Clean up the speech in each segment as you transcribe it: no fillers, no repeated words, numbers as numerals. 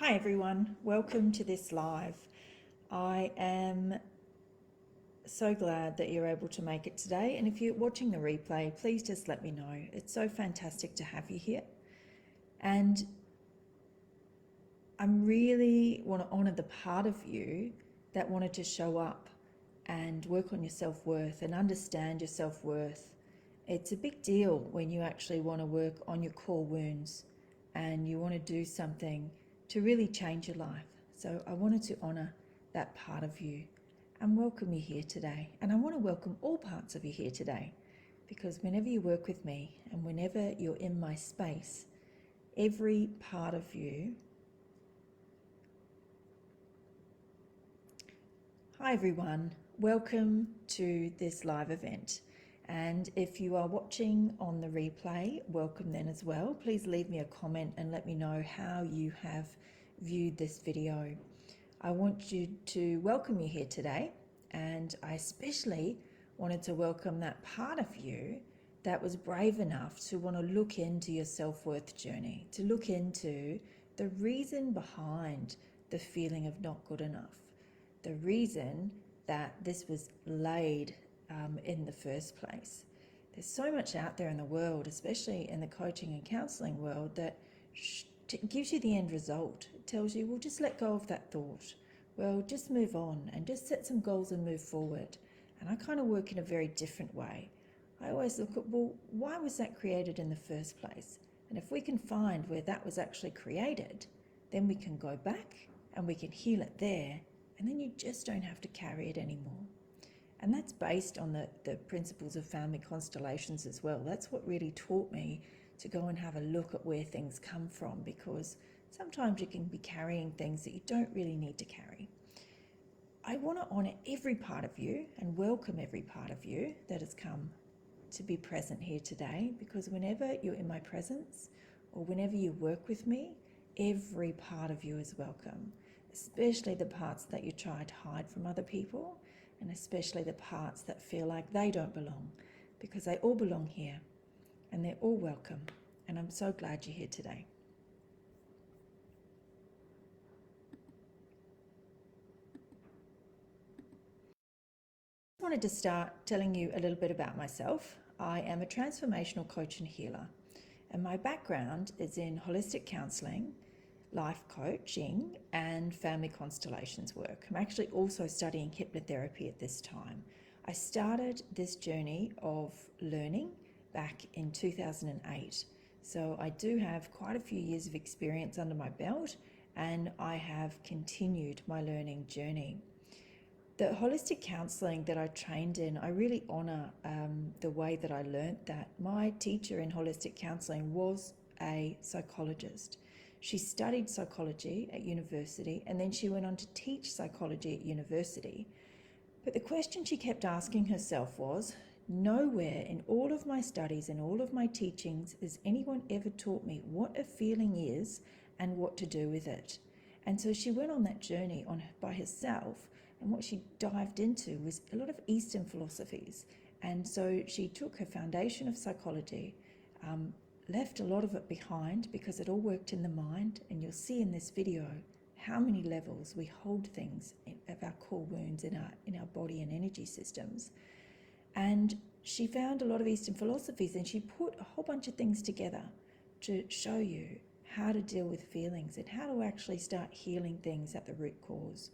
Hi everyone, welcome to this live. I am so glad that you're able to make it today, and if you're watching the replay, please just let me know. It's so fantastic to have you here, and I really want to honour the part of you that wanted to show up and work on your self-worth and understand your self-worth. It's a big deal when you actually want to work on your core wounds and you want to do something to really change your life. So I wanted to honour that part of you and welcome you here today. And I want to welcome all parts of you here today, because whenever you work with me and whenever you're in my space, every part of you. Hi everyone, welcome to this live event. And if you are watching on the replay, welcome then as well. Please leave me a comment and let me know how you have viewed this video. I want you to welcome you here today, and I especially wanted to welcome that part of you that was brave enough to want to look into your self-worth journey, to look into the reason behind the feeling of not good enough, the reason that this was laid in the first place. There's so much out there in the world, especially in the coaching and counseling world, that gives you the end result. It tells you, well, just let go of that thought. Well, just move on and just set some goals and move forward. And I kind of work in a very different way. I always look at, well, why was that created in the first place? And if we can find where that was actually created, then we can go back and we can heal it there. And then you just don't have to carry it anymore. And that's based on the principles of family constellations as well. That's what really taught me to go and have a look at where things come from, because sometimes you can be carrying things that you don't really need to carry. I want to honour every part of you and welcome every part of you that has come to be present here today, because whenever you're in my presence or whenever you work with me, every part of you is welcome. Especially the parts that you try to hide from other people, and especially the parts that feel like they don't belong, because they all belong here and they're all welcome. And I'm so glad you're here today. I wanted to start telling you a little bit about myself. I am a transformational coach and healer, and my background is in holistic counselling, life coaching and family constellations work. I'm actually also studying hypnotherapy at this time. I started this journey of learning back in 2008. So I do have quite a few years of experience under my belt, and I have continued my learning journey. The holistic counselling that I trained in, I really honour the way that I learnt that. My teacher in holistic counselling was a psychologist. She studied psychology at university, and then she went on to teach psychology at university. But the question she kept asking herself was, nowhere in all of my studies and all of my teachings has anyone ever taught me what a feeling is and what to do with it. And so she went on that journey by herself, and what she dived into was a lot of Eastern philosophies. And so she took her foundation of psychology, left a lot of it behind because it all worked in the mind, and you'll see in this video how many levels we hold things of our core wounds in our body and energy systems. And she found a lot of Eastern philosophies, and she put a whole bunch of things together to show you how to deal with feelings and how to actually start healing things at the root cause.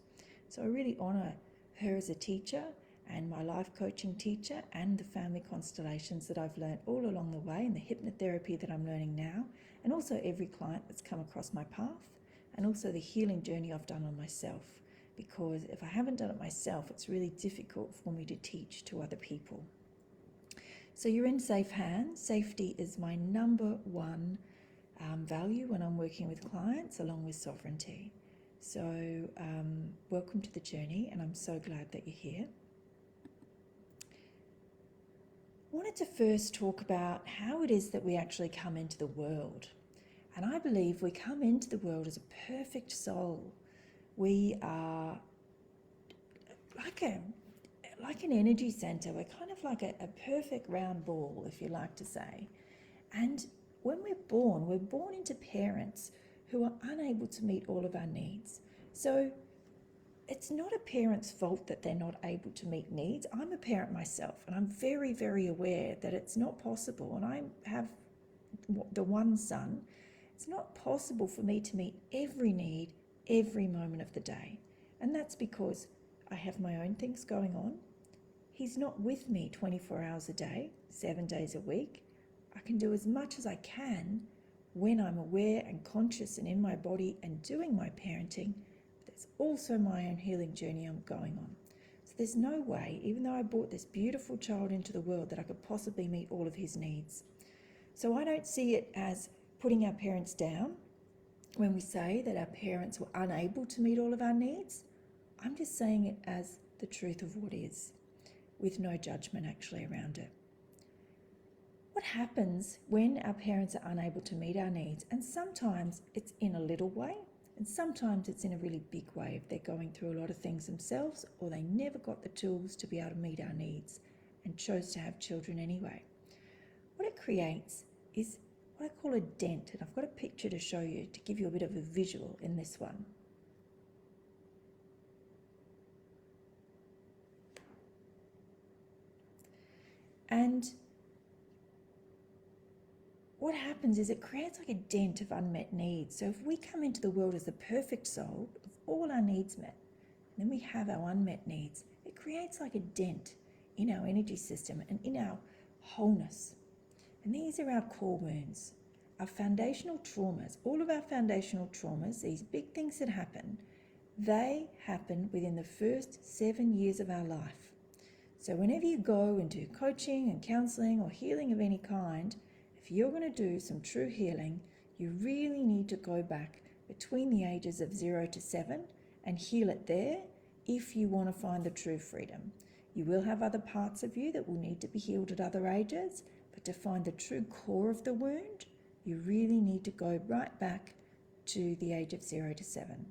So I really honour her as a teacher and my life coaching teacher and the family constellations that I've learned all along the way, and the hypnotherapy that I'm learning now, and also every client that's come across my path, and also the healing journey I've done on myself, because if I haven't done it myself, it's really difficult for me to teach to other people. So you're in safe hands. Safety is my number one value when I'm working with clients, along with sovereignty. So welcome to the journey, and I'm so glad that you're here. I wanted to first talk about how it is that we actually come into the world. And I believe we come into the world as a perfect soul. We are like an energy center. We're kind of like a perfect round ball, if you like to say. And when we're born into parents who are unable to meet all of our needs. So it's not a parent's fault that they're not able to meet needs. I'm a parent myself, and I'm very, very aware that it's not possible. And I have the one son. It's not possible for me to meet every need every moment of the day. And that's because I have my own things going on. He's not with me 24 hours a day, 7 days a week. I can do as much as I can when I'm aware and conscious and in my body and doing my parenting. There's also my own healing journey I'm going on. So there's no way, even though I brought this beautiful child into the world, that I could possibly meet all of his needs. So I don't see it as putting our parents down when we say that our parents were unable to meet all of our needs. I'm just saying it as the truth of what is, with no judgment actually around it. What happens when our parents are unable to meet our needs? And sometimes it's in a little way, and sometimes it's in a really big way if they're going through a lot of things themselves, or they never got the tools to be able to meet our needs and chose to have children anyway. What it creates is what I call a dent, and I've got a picture to show you to give you a bit of a visual in this one. And what happens is it creates like a dent of unmet needs. So if we come into the world as the perfect soul, with all our needs met, and then we have our unmet needs, it creates like a dent in our energy system and in our wholeness. And these are our core wounds, our foundational traumas. All of our foundational traumas, these big things that happen, they happen within the first 7 years of our life. So whenever you go and do coaching and counselling or healing of any kind, if you're going to do some true healing, you really need to go back between the ages of 0 to 7 and heal it there if you want to find the true freedom. You will have other parts of you that will need to be healed at other ages, but to find the true core of the wound, you really need to go right back to the age of 0 to 7.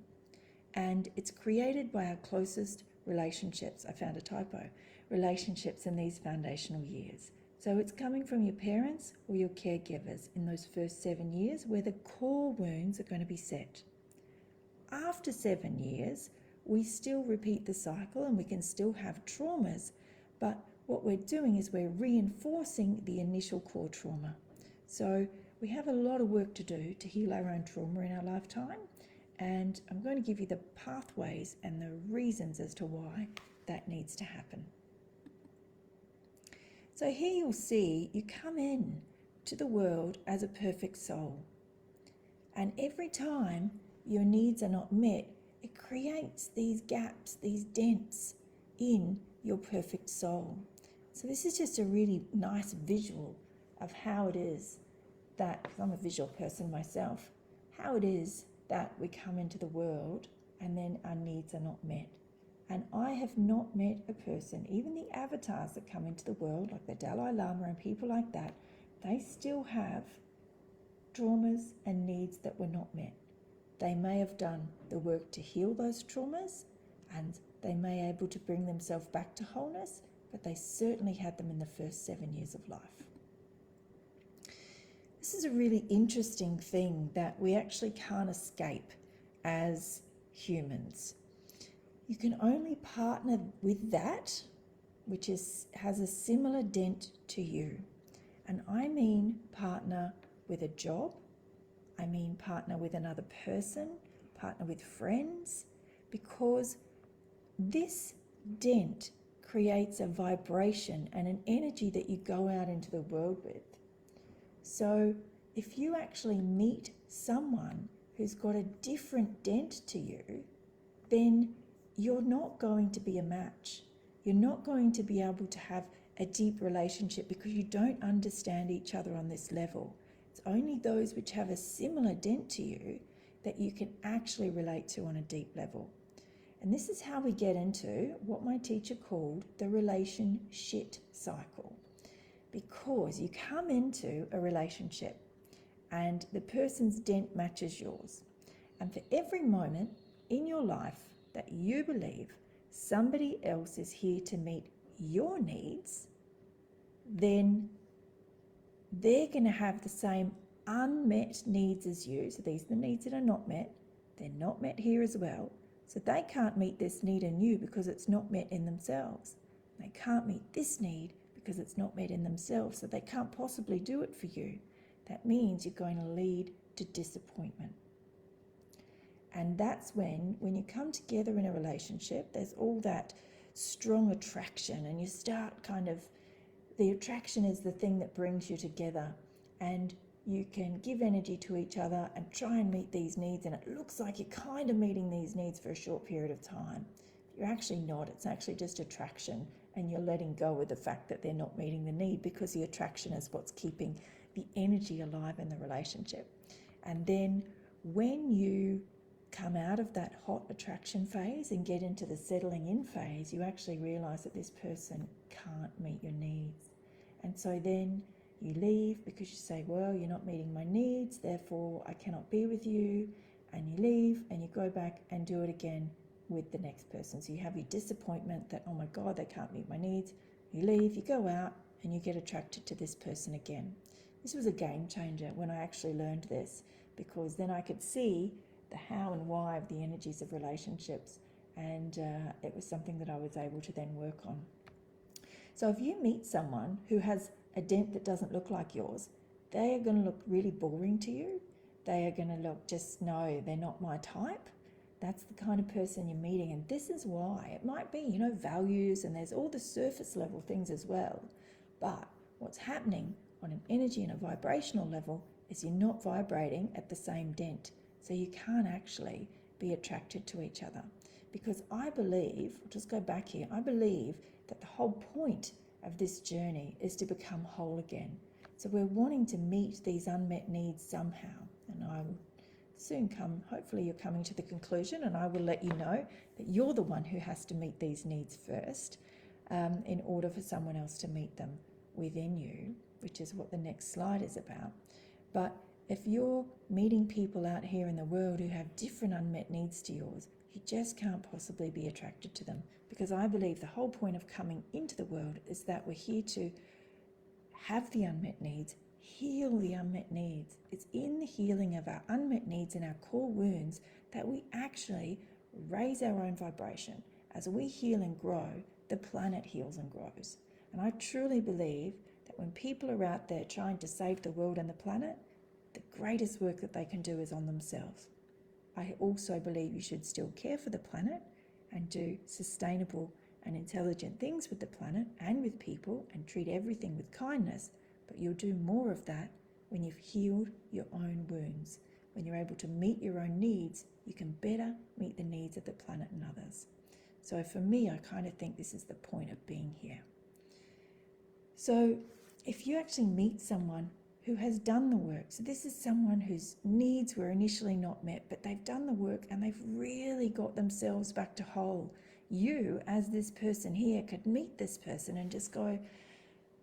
And it's created by our closest relationships. I found a typo. Relationships in these foundational years. So it's coming from your parents or your caregivers in those first 7 years where the core wounds are going to be set. After 7 years, we still repeat the cycle and we can still have traumas, but what we're doing is we're reinforcing the initial core trauma. So we have a lot of work to do to heal our own trauma in our lifetime, and I'm going to give you the pathways and the reasons as to why that needs to happen. So here you'll see you come in to the world as a perfect soul. And every time your needs are not met, it creates these gaps, these dents in your perfect soul. So this is just a really nice visual of how it is that, because I'm a visual person myself, how it is that we come into the world and then our needs are not met. And I have not met a person, even the avatars that come into the world, like the Dalai Lama and people like that, they still have traumas and needs that were not met. They may have done the work to heal those traumas, and they may be able to bring themselves back to wholeness, but they certainly had them in the first 7 years of life. This is a really interesting thing that we actually can't escape as humans. You can only partner with that which has a similar dent to you. And I mean partner with a job, I mean partner with another person, partner with friends, because this dent creates a vibration and an energy that you go out into the world with. So if you actually meet someone who's got a different dent to you, then you're not going to be a match. You're not going to be able to have a deep relationship because you don't understand each other on this level. It's only those which have a similar dent to you that you can actually relate to on a deep level. And this is how we get into what my teacher called the relation shit cycle. Because you come into a relationship and the person's dent matches yours. And for every moment in your life that you believe somebody else is here to meet your needs, then they're going to have the same unmet needs as you. So these are the needs that are not met. They're not met here as well. So they can't meet this need in you because it's not met in themselves. They can't meet this need because it's not met in themselves. So they can't possibly do it for you. That means you're going to lead to disappointment. And that's when you come together in a relationship, there's all that strong attraction, and you start the attraction is the thing that brings you together, and you can give energy to each other and try and meet these needs, and it looks like you're kind of meeting these needs for a short period of time. You're actually not. It's actually just attraction, and you're letting go of the fact that they're not meeting the need, because the attraction is what's keeping the energy alive in the relationship. And then when you come out of that hot attraction phase and get into the settling in phase, you actually realize that this person can't meet your needs. And so then you leave because you say, well, you're not meeting my needs, therefore I cannot be with you. And you leave and you go back and do it again with the next person. So you have your disappointment that, oh my God, they can't meet my needs. You leave, you go out, and you get attracted to this person again. This was a game changer when I actually learned this, because then I could see the how and why of the energies of relationships, and it was something that I was able to then work on. So if you meet someone who has a dent that doesn't look like yours, they are going to look really boring to you. They are going to look, just no, they're not my type. That's the kind of person you're meeting, and this is why. It might be, values, and there's all the surface level things as well. But what's happening on an energy and a vibrational level is you're not vibrating at the same dent. So you can't actually be attracted to each other. Because I believe, I'll just go back here, I believe that the whole point of this journey is to become whole again. So we're wanting to meet these unmet needs somehow. And I will soon come, hopefully you're coming to the conclusion, and I will let you know that you're the one who has to meet these needs first in order for someone else to meet them within you, which is what the next slide is about. But if you're meeting people out here in the world who have different unmet needs to yours, you just can't possibly be attracted to them, because I believe the whole point of coming into the world is that we're here to have the unmet needs, heal the unmet needs. It's in the healing of our unmet needs and our core wounds that we actually raise our own vibration. As we heal and grow, the planet heals and grows. And I truly believe that when people are out there trying to save the world and the planet, the greatest work that they can do is on themselves. I also believe you should still care for the planet and do sustainable and intelligent things with the planet and with people, and treat everything with kindness, but you'll do more of that when you've healed your own wounds. When you're able to meet your own needs, you can better meet the needs of the planet and others. So for me, I kind of think this is the point of being here. So if you actually meet someone who has done the work, so this is someone whose needs were initially not met, but they've done the work and they've really got themselves back to whole. You, as this person here, could meet this person and just go,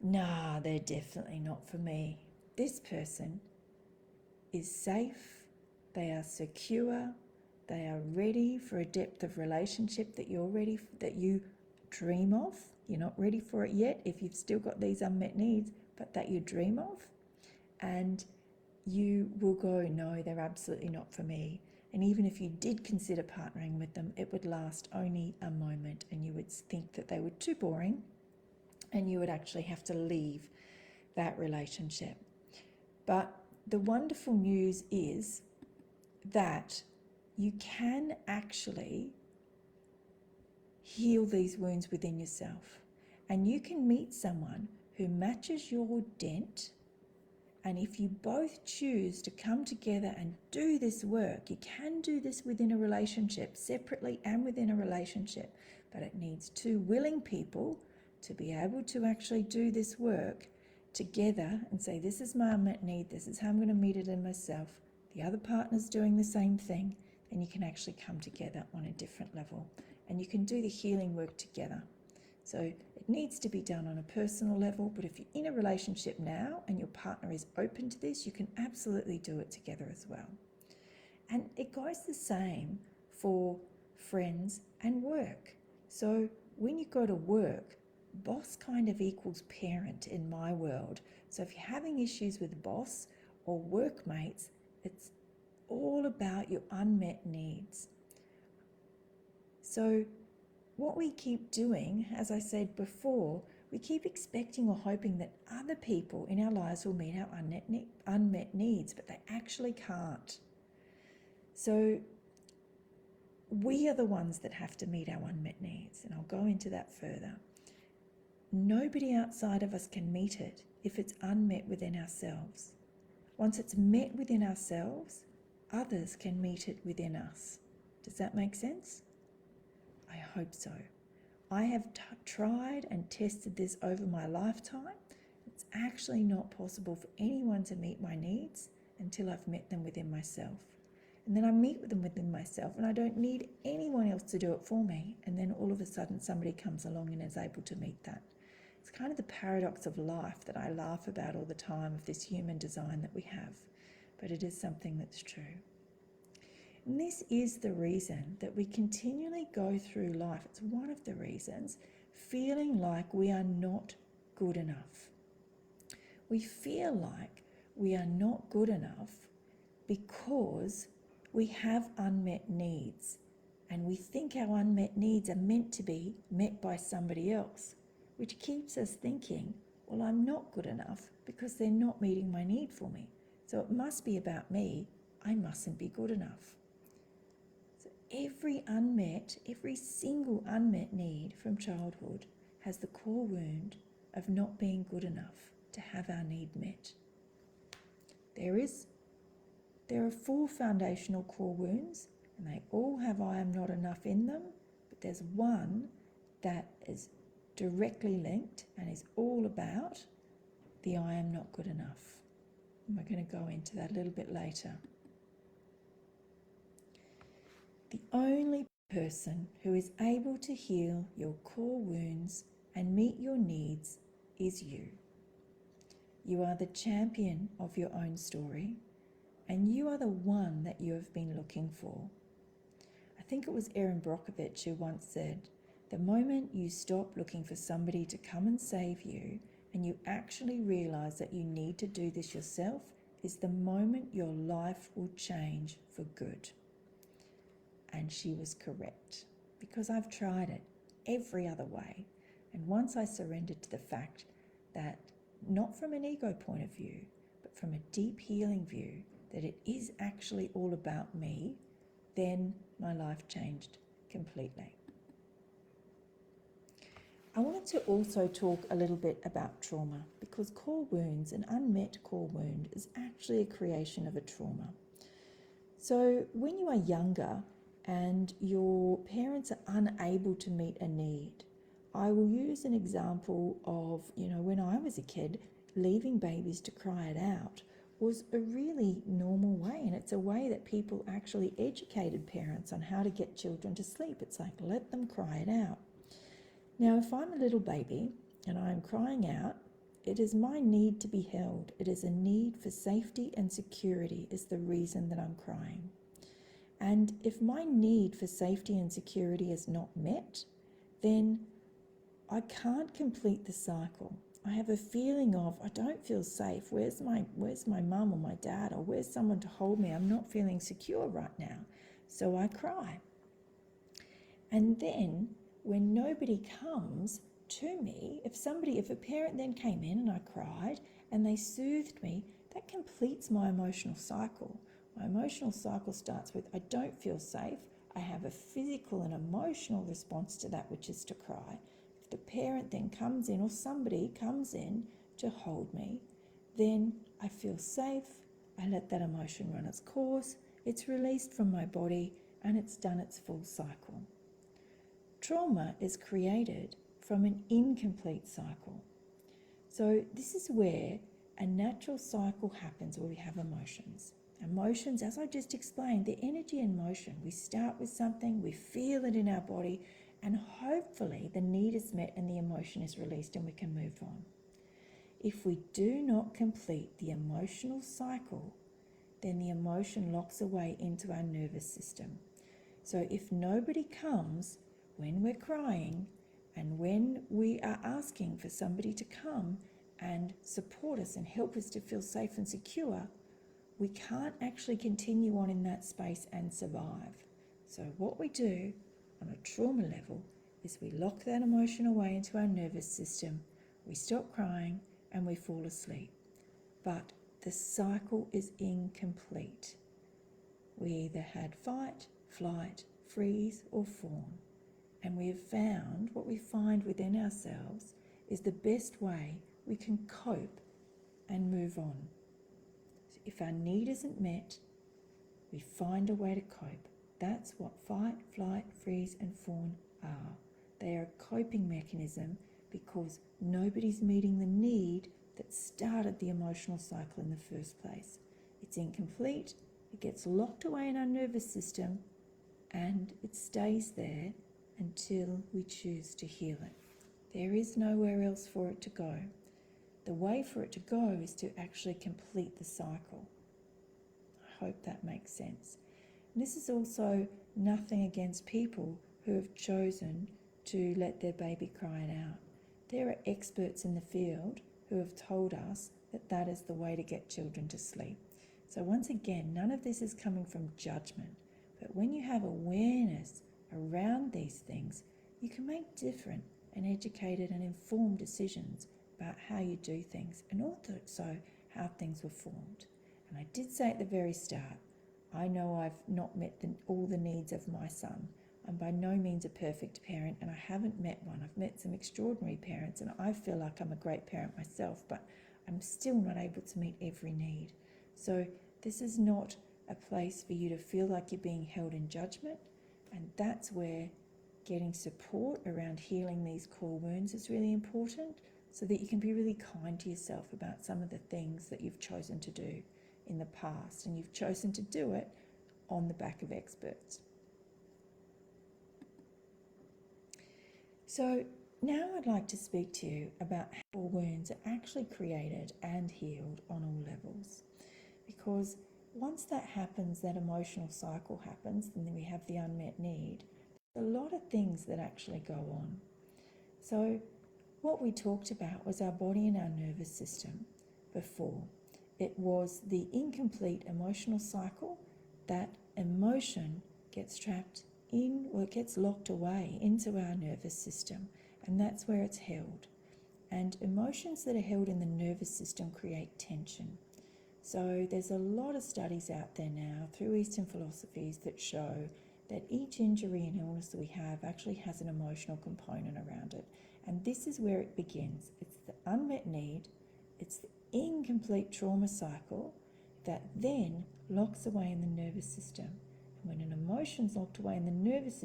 nah, they're definitely not for me. This person is safe, they are secure, they are ready for a depth of relationship that you dream of. You're not ready for it yet if you've still got these unmet needs, but that you dream of. And you will go, no, they're absolutely not for me. And even if you did consider partnering with them, it would last only a moment, and you would think that they were too boring, and you would actually have to leave that relationship. But the wonderful news is that you can actually heal these wounds within yourself, and you can meet someone who matches your dent. And if you both choose to come together and do this work, you can do this within a relationship, separately and within a relationship, but it needs two willing people to be able to actually do this work together and say, this is my unmet need, this is how I'm going to meet it in myself. The other partner's doing the same thing, and you can actually come together on a different level, and you can do the healing work together. So it needs to be done on a personal level, but if you're in a relationship now and your partner is open to this, you can absolutely do it together as well. And it goes the same for friends and work. So when you go to work, boss kind of equals parent in my world. So if you're having issues with boss, or workmates, it's all about your unmet needs. So what we keep doing, as I said before, we keep expecting or hoping that other people in our lives will meet our unmet needs, but they actually can't. So we are the ones that have to meet our unmet needs, and I'll go into that further. Nobody outside of us can meet it if it's unmet within ourselves. Once it's met within ourselves, others can meet it within us. Does that make sense? I hope so. I have tried and tested this over my lifetime. It's actually not possible for anyone to meet my needs until I've met them within myself. And then I meet with them within myself, and I don't need anyone else to do it for me. And then all of a sudden somebody comes along and is able to meet that. It's kind of the paradox of life that I laugh about all the time, of this human design that we have. But it is something that's true. And this is the reason that we continually go through life. It's one of the reasons, feeling like we are not good enough. We feel like we are not good enough because we have unmet needs, and we think our unmet needs are meant to be met by somebody else, which keeps us thinking, well, I'm not good enough because they're not meeting my need for me. So it must be about me. I mustn't be good enough. So every single unmet need from childhood has the core wound of not being good enough to have our need met. There are 4 foundational core wounds, and they all have I am not enough in them, but there's one that is directly linked and is all about the I am not good enough. And we're going to go into that a little bit later. The only person who is able to heal your core wounds and meet your needs is you. You are the champion of your own story, and you are the one that you have been looking for. I think it was Erin Brockovich who once said, the moment you stop looking for somebody to come and save you, and you actually realize that you need to do this yourself, is the moment your life will change for good. And she was correct, because I've tried it every other way. And once I surrendered to the fact that, not from an ego point of view, but from a deep healing view, that it is actually all about me, then my life changed completely. I wanted to also talk a little bit about trauma, because core wounds, an unmet core wound, is actually a creation of a trauma. So when you are younger and your parents are unable to meet a need, I will use an example of, when I was a kid, leaving babies to cry it out was a really normal way, and it's a way that people actually educated parents on how to get children to sleep. It's like, let them cry it out. Now, if I'm a little baby and I'm crying out, it is my need to be held. It is a need for safety and security is the reason that I'm crying. And if my need for safety and security is not met, then I can't complete the cycle. I have a feeling of, I don't feel safe. Where's my mum or my dad, or where's someone to hold me? I'm not feeling secure right now. So I cry. And then when nobody comes to me, if a parent then came in and I cried and they soothed me, that completes my emotional cycle. My emotional cycle starts with, I don't feel safe. I have a physical and emotional response to that, which is to cry. If the parent then comes in, or somebody comes in to hold me, then I feel safe. I let that emotion run its course. It's released from my body and it's done its full cycle. Trauma is created from an incomplete cycle. So this is where a natural cycle happens, where we have emotions. Emotions, as I just explained, they're energy in motion. We start with something, we feel it in our body, and hopefully the need is met and the emotion is released and we can move on. If we do not complete the emotional cycle, then the emotion locks away into our nervous system. So if nobody comes when we're crying and when we are asking for somebody to come and support us and help us to feel safe and secure, we can't actually continue on in that space and survive. So what we do on a trauma level is we lock that emotion away into our nervous system, we stop crying, and we fall asleep. But the cycle is incomplete. We either had fight, flight, freeze, or fawn. And we have found what we find within ourselves is the best way we can cope and move on. So if our need isn't met, we find a way to cope. That's what fight, flight, freeze, and fawn are. They are a coping mechanism because nobody's meeting the need that started the emotional cycle in the first place. It's incomplete, it gets locked away in our nervous system, and it stays there until we choose to heal it. There is nowhere else for it to go. The way for it to go is to actually complete the cycle. I hope that makes sense. And this is also nothing against people who have chosen to let their baby cry it out. There are experts in the field who have told us that that is the way to get children to sleep. So once again, none of this is coming from judgment, but when you have awareness around these things, you can make different and educated and informed decisions about how you do things and also how things were formed. And I did say at the very start, I know I've not met all the needs of my son. I'm by no means a perfect parent, and I haven't met one. I've met some extraordinary parents, and I feel like I'm a great parent myself, but I'm still not able to meet every need. So this is not a place for you to feel like you're being held in judgment, and that's where getting support around healing these core wounds is really important, so that you can be really kind to yourself about some of the things that you've chosen to do in the past, and you've chosen to do it on the back of experts. So now I'd like to speak to you about how wounds are actually created and healed on all levels. Because once that happens, that emotional cycle happens, and then we have the unmet need, there's a lot of things that actually go on. So what we talked about was our body and our nervous system before. It was the incomplete emotional cycle. That emotion gets trapped in, or it gets locked away into our nervous system, and that's where it's held. And emotions that are held in the nervous system create tension. So there's a lot of studies out there now through Eastern philosophies that show that each injury and illness that we have actually has an emotional component around it. And this is where it begins. It's the unmet need, it's the incomplete trauma cycle that then locks away in the nervous system. And when an emotion's locked away in the nervous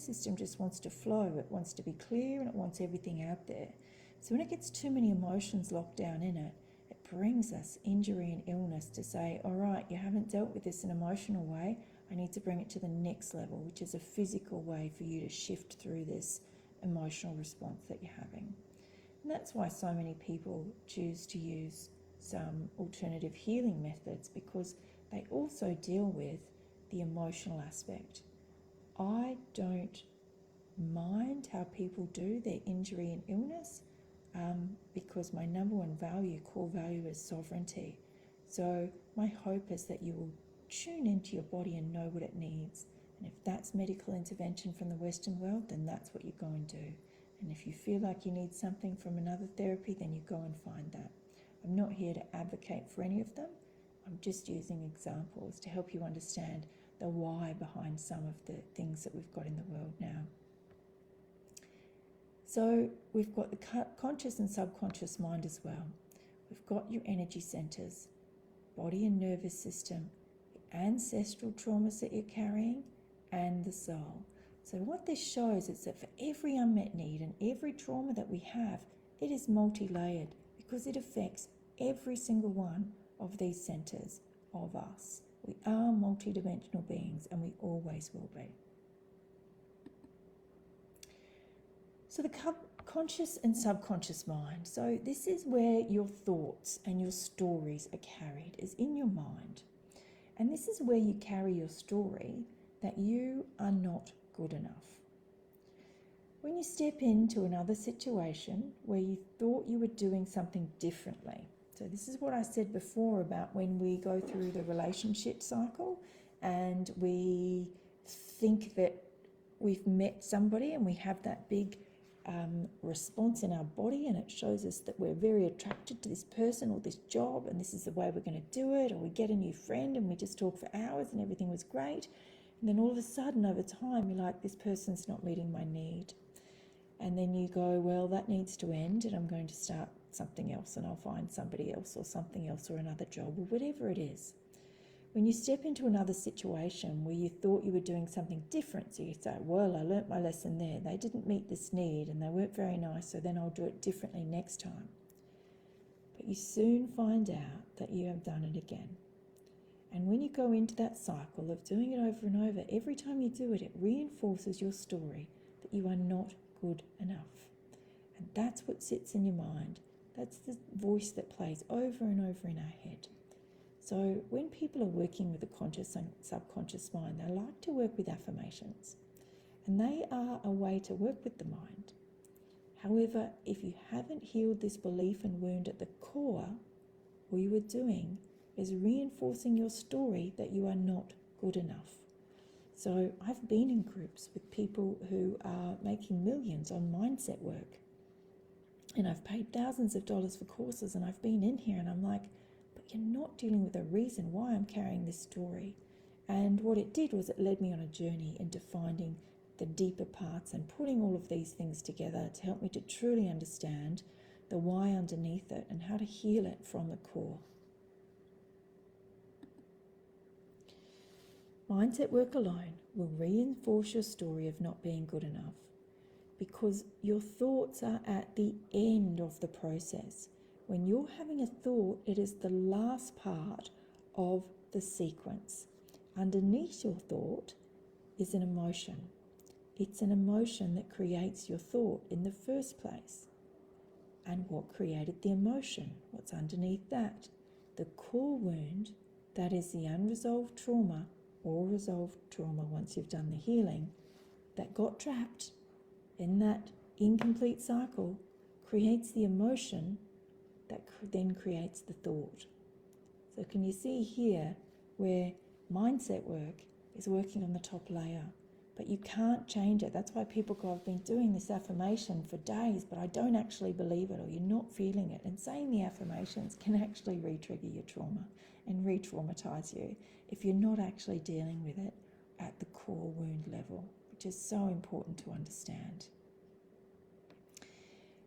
system just wants to flow, it wants to be clear, and it wants everything out there. So when it gets too many emotions locked down in it, it brings us injury and illness to say, all right, you haven't dealt with this in an emotional way, I need to bring it to the next level, which is a physical way for you to shift through this emotional response that you're having. And that's why so many people choose to use some alternative healing methods, because they also deal with the emotional aspect. I don't mind how people do their injury and illness because my number one value, core value, is sovereignty. So my hope is that you will tune into your body and know what it needs. And if that's medical intervention from the Western world, then that's what you go and do. And if you feel like you need something from another therapy, then you go and find that. I'm not here to advocate for any of them. I'm just using examples to help you understand the why behind some of the things that we've got in the world now. So we've got the conscious and subconscious mind as well. We've got your energy centers, body and nervous system, the ancestral traumas that you're carrying, and the soul. So what this shows is that for every unmet need and every trauma that we have, it is multi-layered because it affects every single one of these centers of us. We are multidimensional beings, and we always will be. So the conscious and subconscious mind. So this is where your thoughts and your stories are carried, is in your mind. And this is where you carry your story that you are not good enough. When you step into another situation where you thought you were doing something differently, So this is what I said before about when we go through the relationship cycle and we think that we've met somebody and we have that big response in our body, and it shows us that we're very attracted to this person or this job, and this is the way we're going to do it. Or we get a new friend and we just talk for hours and everything was great, and then all of a sudden over time you're like, this person's not meeting my need, and then you go, well, that needs to end and I'm going to start something else, and I'll find somebody else or something else or another job or whatever it is. When you step into another situation where you thought you were doing something different, so you say, well, I learnt my lesson there. They didn't meet this need and they weren't very nice, so then I'll do it differently next time. But you soon find out that you have done it again. And when you go into that cycle of doing it over and over, every time you do it, it reinforces your story that you are not good enough. And that's what sits in your mind. That's the voice that plays over and over in our head. So when people are working with the conscious and subconscious mind, they like to work with affirmations, and they are a way to work with the mind. However, if you haven't healed this belief and wound at the core, all you are doing is reinforcing your story that you are not good enough. So I've been in groups with people who are making millions on mindset work, and I've paid thousands of dollars for courses, and I've been in here and I'm like, you're not dealing with a reason why I'm carrying this story. And what it did was it led me on a journey into finding the deeper parts and putting all of these things together to help me to truly understand the why underneath it and how to heal it from the core. Mindset work alone will reinforce your story of not being good enough, because your thoughts are at the end of the process. When you're having a thought, it is the last part of the sequence. Underneath your thought is an emotion. It's an emotion that creates your thought in the first place. And what created the emotion? What's underneath that? The core wound, that is the unresolved trauma or resolved trauma once you've done the healing, that got trapped in that incomplete cycle, creates the emotion that then creates the thought. So can you see here where mindset work is working on the top layer, but you can't change it. That's why people go, I've been doing this affirmation for days, but I don't actually believe it, or you're not feeling it. And saying the affirmations can actually re-trigger your trauma and re-traumatize you if you're not actually dealing with it at the core wound level, which is so important to understand.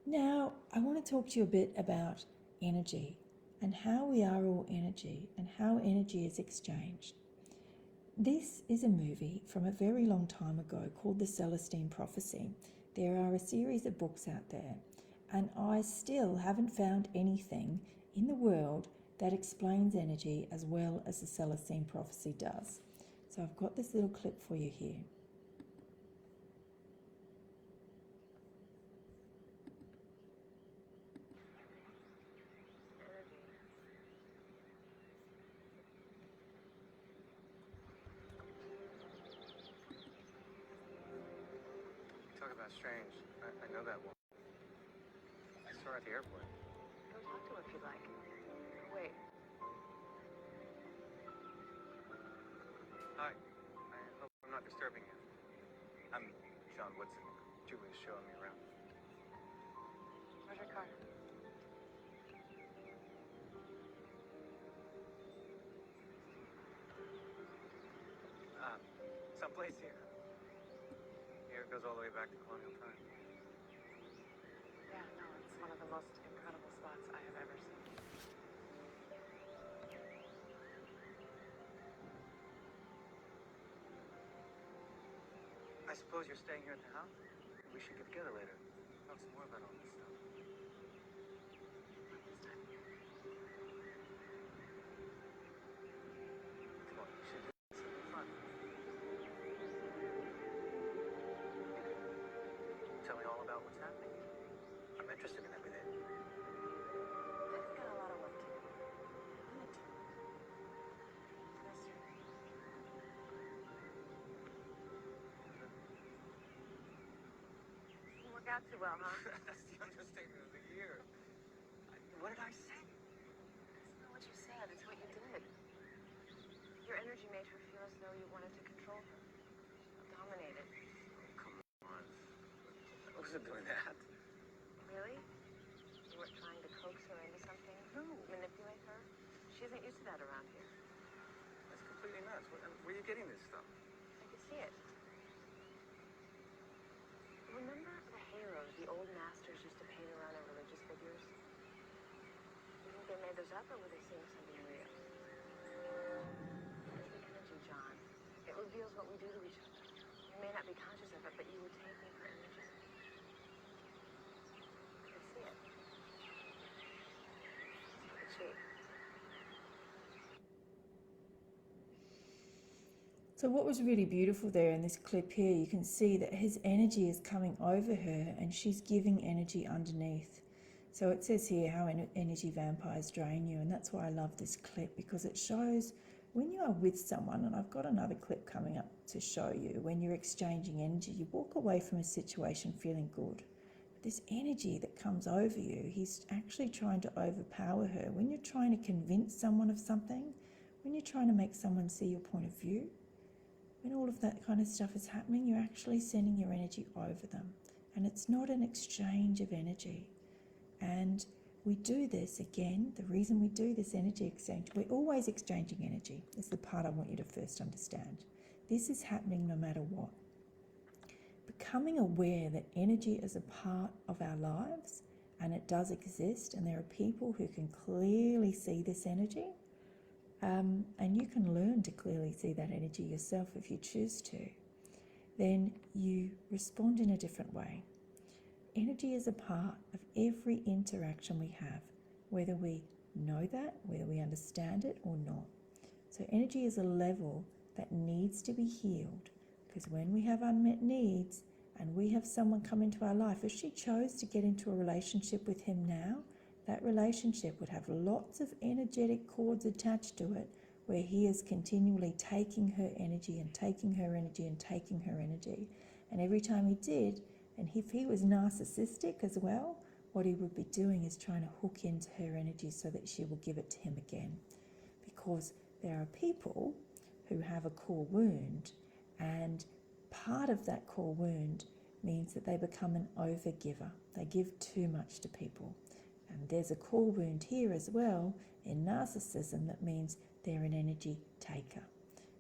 Now, I want to talk to you a bit about energy and how we are all energy and how energy is exchanged. This is a movie from a very long time ago called The Celestine Prophecy. There are a series of books out there, and I still haven't found anything in the world that explains energy as well as The Celestine Prophecy does. So I've got this little clip for you here. Talk about strange. I know that one. I saw her at the airport. Go talk to her if you'd like. Wait. Hi. I hope I'm not disturbing you. I'm John Woodson. Julie's showing me around. Where's your car? Someplace here. Here it goes all the way back to colonial time. Yeah, no, it's one of the most incredible spots I have ever seen. I suppose you're staying here at the house? We should get together later. Talk some more about all this stuff. Not this time. Come on, we should do something fun. Tell me all about what's happening. I'm interested in everything. I've got a lot of work to do. Me too. Miss you. Didn't work out too well, huh? That's the understatement of the year. What did I say? energy made her feel as though you wanted to control her, dominate it. Come on. I wasn't doing that. Really? You weren't trying to coax her into something? No. Manipulate her? She isn't used to that around here. That's completely nuts. Where are you getting this stuff? I could see it. Remember the halos the old masters used to paint around our religious figures? You think they made those up, or were they seeing something real? It's the energy, John. It reveals what we do to each other. You may not be conscious of it, but you were taking her energy. I could see it. So could she. So what was really beautiful there in this clip here, you can see that his energy is coming over her and she's giving energy underneath. So it says here how energy vampires drain you, and that's why I love this clip, because it shows when you are with someone, and I've got another clip coming up to show you, when you're exchanging energy, you walk away from a situation feeling good. But this energy that comes over you, he's actually trying to overpower her. When you're trying to convince someone of something, when you're trying to make someone see your point of view, when all of that kind of stuff is happening, you're actually sending your energy over them. And it's not an exchange of energy. And we do this, again, the reason we do this energy exchange, we're always exchanging energy. Is the part I want you to first understand. This is happening no matter what. Becoming aware that energy is a part of our lives, and it does exist, and there are people who can clearly see this energy. And you can learn to clearly see that energy yourself if you choose to, then you respond in a different way. Energy is a part of every interaction we have, whether we know that, whether we understand it or not. So energy is a level that needs to be healed, because when we have unmet needs and we have someone come into our life, if she chose to get into a relationship with him now, that relationship would have lots of energetic cords attached to it, where he is continually taking her energy and taking her energy and taking her energy. And every time he did, and if he was narcissistic as well, what he would be doing is trying to hook into her energy so that she will give it to him again. Because there are people who have a core wound, and part of that core wound means that they become an overgiver. They give too much to people. And there's a core wound here as well in narcissism that means they're an energy taker.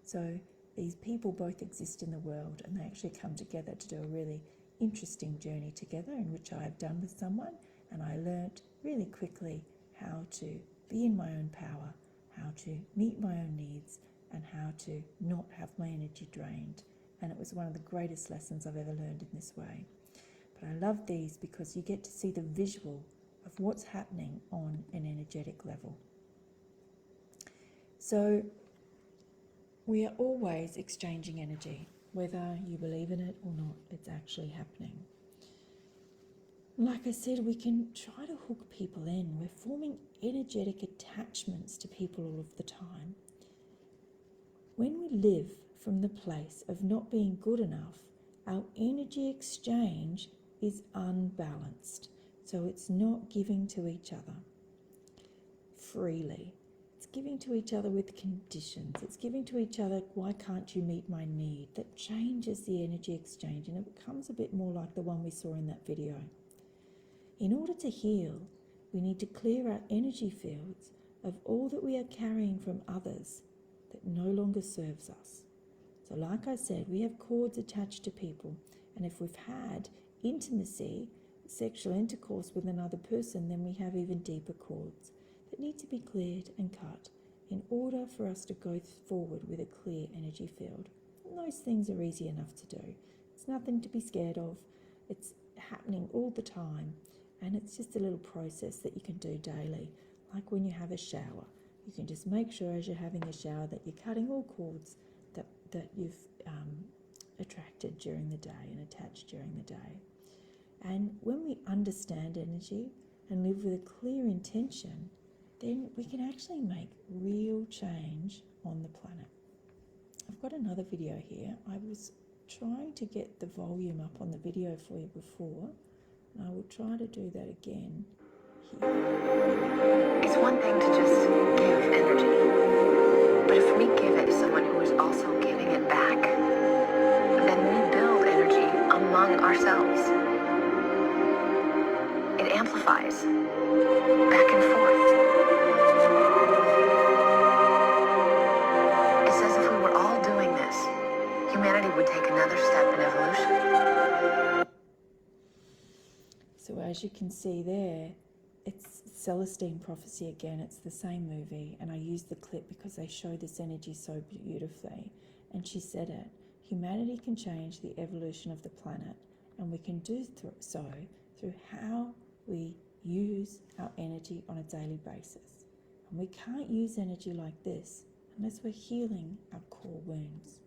So these people both exist in the world, and they actually come together to do a really interesting journey together, in which I have done with someone, and I learnt really quickly how to be in my own power, how to meet my own needs, and how to not have my energy drained. And it was one of the greatest lessons I've ever learned in this way. But I love these because you get to see the visual of what's happening on an energetic level. So we are always exchanging energy, whether you believe in it or not. It's actually happening. Like I said, we can try to hook people in. We're forming energetic attachments to people all of the time. When we live from the place of not being good enough, our energy exchange is unbalanced. So it's not giving to each other freely. It's giving to each other with conditions. It's giving to each other, why can't you meet my need? That changes the energy exchange, and it becomes a bit more like the one we saw in that video. In order to heal, we need to clear our energy fields of all that we are carrying from others that no longer serves us. So like I said, we have cords attached to people, and if we've had intimacy, sexual intercourse with another person, then we have even deeper cords that need to be cleared and cut in order for us to go forward with a clear energy field. And those things are easy enough to do. It's nothing to be scared of. It's happening all the time, and it's just a little process that you can do daily. Like when you have a shower, you can just make sure as you're having a shower that you're cutting all cords that you've attracted during the day and attached during the day. And when we understand energy and live with a clear intention, then we can actually make real change on the planet. I've got another video here. I was trying to get the volume up on the video for you before, and I will try to do that again here. It's one thing to just give energy, but if we give it to someone humanity would take another step in evolution. So as you can see there, it's Celestine Prophecy again. It's the same movie, and I use the clip because they show this energy so beautifully. And she said it, humanity can change the evolution of the planet, and we can do so through how we use our energy on a daily basis. And we can't use energy like this unless we're healing our core wounds.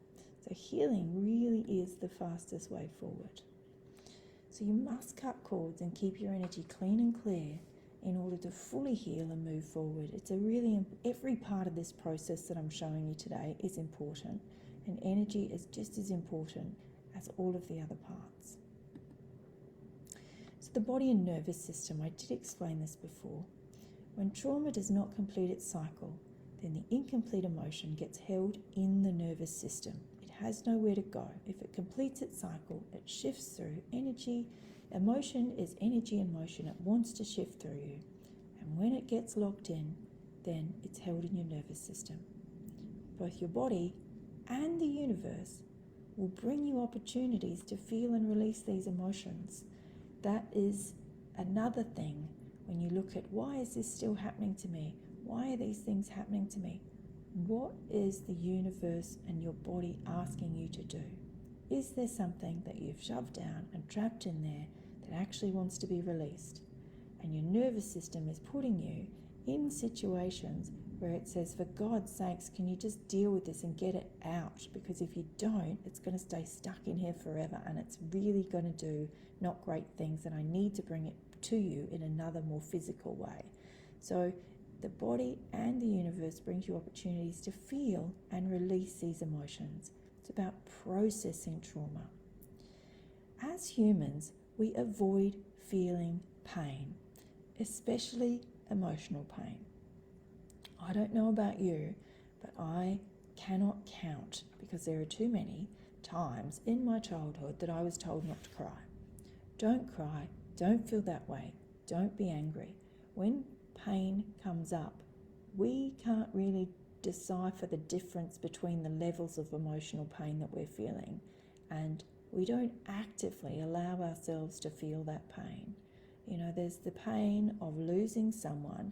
So healing really is the fastest way forward. So you must cut cords and keep your energy clean and clear in order to fully heal and move forward. It's every part of this process that I'm showing you today is important, and energy is just as important as all of the other parts. So the body and nervous system, I did explain this before. When trauma does not complete its cycle, then the incomplete emotion gets held in the nervous system. It has nowhere to go. If it completes its cycle, it shifts through energy. Emotion is energy in motion. It wants to shift through you. And when it gets locked in, then it's held in your nervous system. Both your body and the universe will bring you opportunities to feel and release these emotions. That is another thing when you look at, why is this still happening to me? Why are these things happening to me? What is the universe and your body asking you to do? Is there something that you've shoved down and trapped in there that actually wants to be released? And your nervous system is putting you in situations where it says, for God's sakes, can you just deal with this and get it out? Because if you don't, it's going to stay stuck in here forever, and it's really going to do not great things, and I need to bring it to you in another, more physical way. So the body and the universe brings you opportunities to feel and release these emotions. It's about processing trauma. As humans, we avoid feeling pain, especially emotional pain. I don't know about you, but I cannot count, because there are too many times in my childhood that I was told not to cry. Don't cry, don't feel that way, don't be angry. When pain comes up, we can't really decipher the difference between the levels of emotional pain that we're feeling, and we don't actively allow ourselves to feel that pain. You know, there's the pain of losing someone.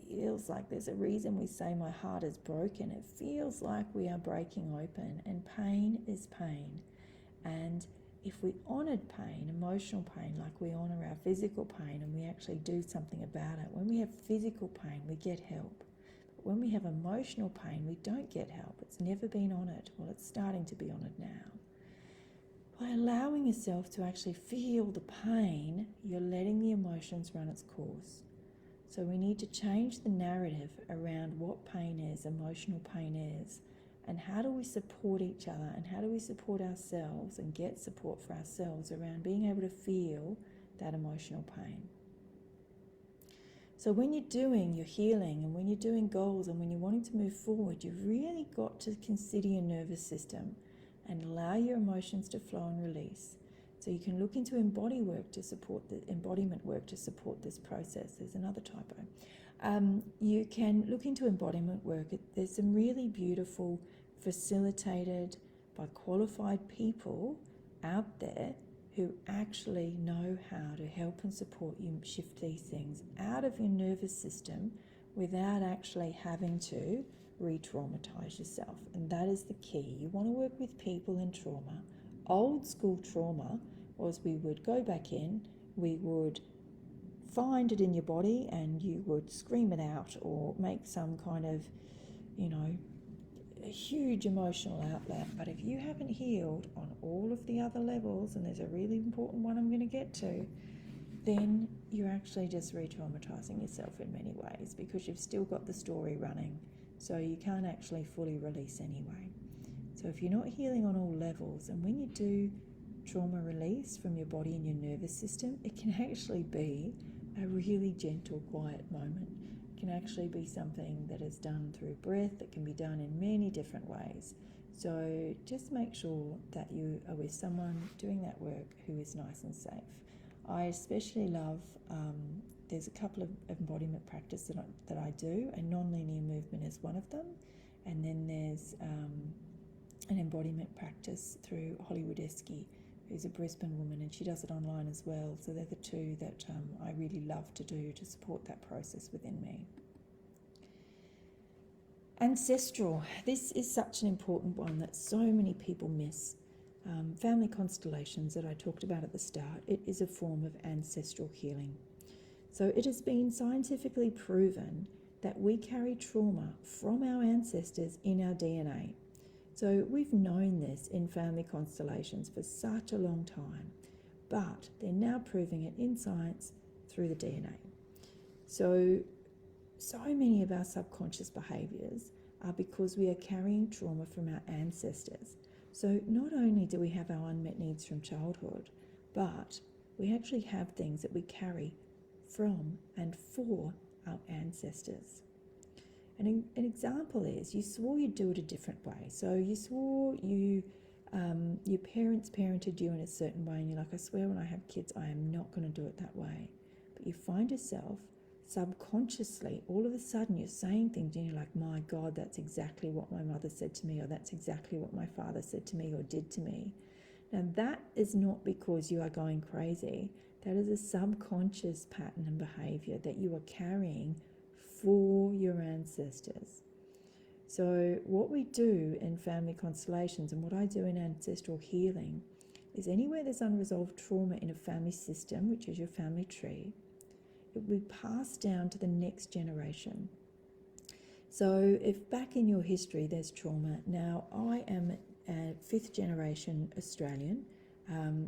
Feels like there's a reason we say my heart is broken. It feels like we are breaking open, and pain is pain. And if we honoured pain, emotional pain, like we honour our physical pain, and we actually do something about it, when we have physical pain, we get help. But when we have emotional pain, we don't get help. It's never been honoured. Well, it's starting to be honoured now. By allowing yourself to actually feel the pain, you're letting the emotions run its course. So we need to change the narrative around what pain is, emotional pain is, and how do we support each other, and how do we support ourselves and get support for ourselves around being able to feel that emotional pain. So when you're doing your healing, and when you're doing goals, and when you're wanting to move forward, you've really got to consider your nervous system and allow your emotions to flow and release. So you can look into embodiment work to support this process. There's another typo. You can look into embodiment work. There's some really beautiful, facilitated by qualified people out there who actually know how to help and support you shift these things out of your nervous system without actually having to re-traumatize yourself. And that is the key. You want to work with people in trauma. Old school trauma was we would go back in, we would find it in your body, and you would scream it out or make some kind of, a huge emotional outlet. But if you haven't healed on all of the other levels, and there's a really important one I'm going to get to, then you're actually just re-traumatizing yourself in many ways, because you've still got the story running. So you can't actually fully release anyway. So if you're not healing on all levels, and when you do trauma release from your body and your nervous system, it can actually be a really gentle, quiet moment. It can actually be something that is done through breath, that can be done in many different ways. So just make sure that you are with someone doing that work who is nice and safe. I especially love, there's a couple of embodiment practice that I do, and non-linear movement is one of them. And then there's an embodiment practice through Hollywood Esky, who's a Brisbane woman, and she does it online as well. So they're the two that I really love to do to support that process within me. Ancestral. This is such an important one that so many people miss. Family constellations that I talked about at the start, it is a form of ancestral healing. So it has been scientifically proven that we carry trauma from our ancestors in our DNA. So we've known this in family constellations for such a long time, but they're now proving it in science through the DNA. So many of our subconscious behaviours are because we are carrying trauma from our ancestors. So not only do we have our unmet needs from childhood, but we actually have things that we carry from and for our ancestors. And an example is you swore you'd do it a different way. So you swore your parents parented you in a certain way, and you're like, I swear when I have kids, I am not going to do it that way. But you find yourself subconsciously, all of a sudden you're saying things and you're like, my God, that's exactly what my mother said to me, or that's exactly what my father said to me or did to me. Now that is not because you are going crazy. That is a subconscious pattern and behavior that you are carrying for your ancestors. So what we do in family constellations and what I do in ancestral healing is anywhere there's unresolved trauma in a family system, which is your family tree, it will be passed down to the next generation. So if back in your history there's trauma, now I am a 5th generation Australian.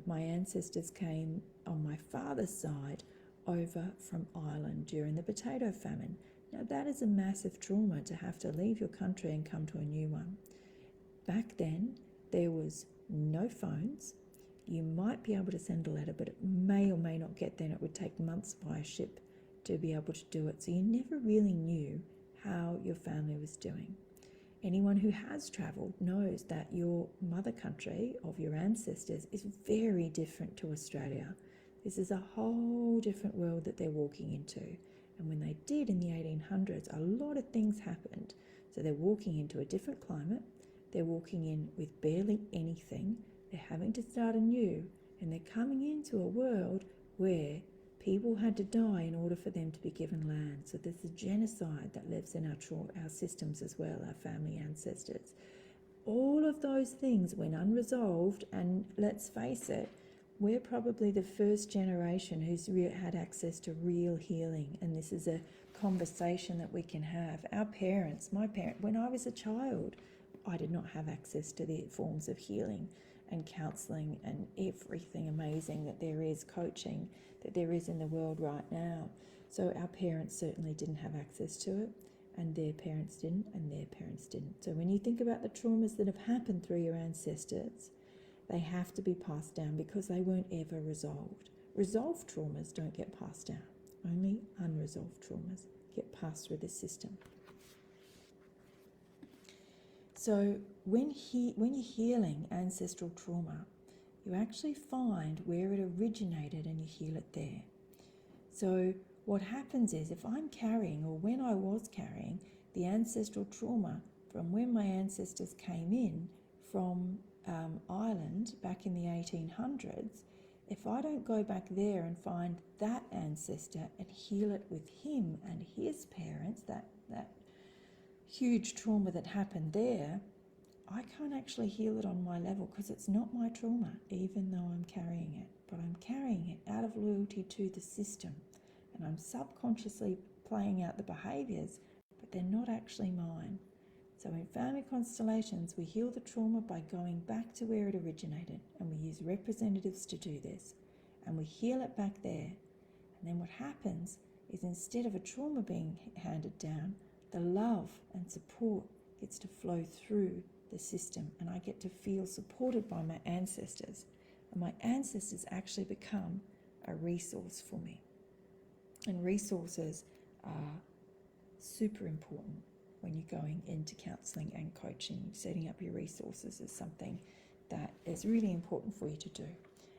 My ancestors came on my father's side over from Ireland during the potato famine. Now that is a massive trauma to have to leave your country and come to a new one. Back then there was no phones. You might be able to send a letter, but it may or may not get there, and it would take months via ship to be able to do it. So you never really knew how your family was doing. Anyone who has travelled knows that your mother country of your ancestors is very different to Australia. This is a whole different world that they're walking into. And when they did in the 1800s, a lot of things happened. So they're walking into a different climate. They're walking in with barely anything. They're having to start anew. And they're coming into a world where people had to die in order for them to be given land. So there's a genocide that lives in our systems as well, our family ancestors. All of those things went unresolved, and let's face it, we're probably the first generation who's had access to real healing, and this is a conversation that we can have. Our parents, my parent, when I was a child, I did not have access to the forms of healing and counselling and everything amazing that there is, coaching that there is in the world right now. So our parents certainly didn't have access to it, and their parents didn't, and their parents didn't. So when you think about the traumas that have happened through your ancestors, they have to be passed down because they weren't ever resolved. Resolved traumas don't get passed down. Only unresolved traumas get passed through the system. So when you're healing ancestral trauma, you actually find where it originated and you heal it there. So what happens is if I'm carrying, or when I was carrying, the ancestral trauma from when my ancestors came in from Ireland back in the 1800s, if I don't go back there and find that ancestor and heal it with him and his parents, that huge trauma that happened there, I can't actually heal it on my level because it's not my trauma, even though I'm carrying it. But I'm carrying it out of loyalty to the system, and I'm subconsciously playing out the behaviours, but they're not actually mine. So in family constellations, we heal the trauma by going back to where it originated, and we use representatives to do this, and we heal it back there. And then what happens is, instead of a trauma being handed down, the love and support gets to flow through the system, and I get to feel supported by my ancestors, and my ancestors actually become a resource for me. And resources are super important when you're going into counselling and coaching. Setting up your resources is something that is really important for you to do.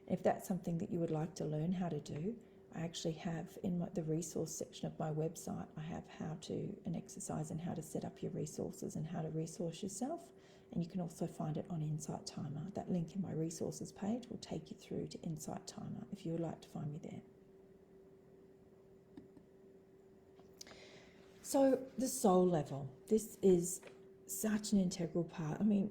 If that's something that you would like to learn how to do, I actually have in the resource section of my website, I have an exercise on how to set up your resources and how to resource yourself. And you can also find it on Insight Timer. That link in my resources page will take you through to Insight Timer if you would like to find me there. So the soul level, this is such an integral part. I mean,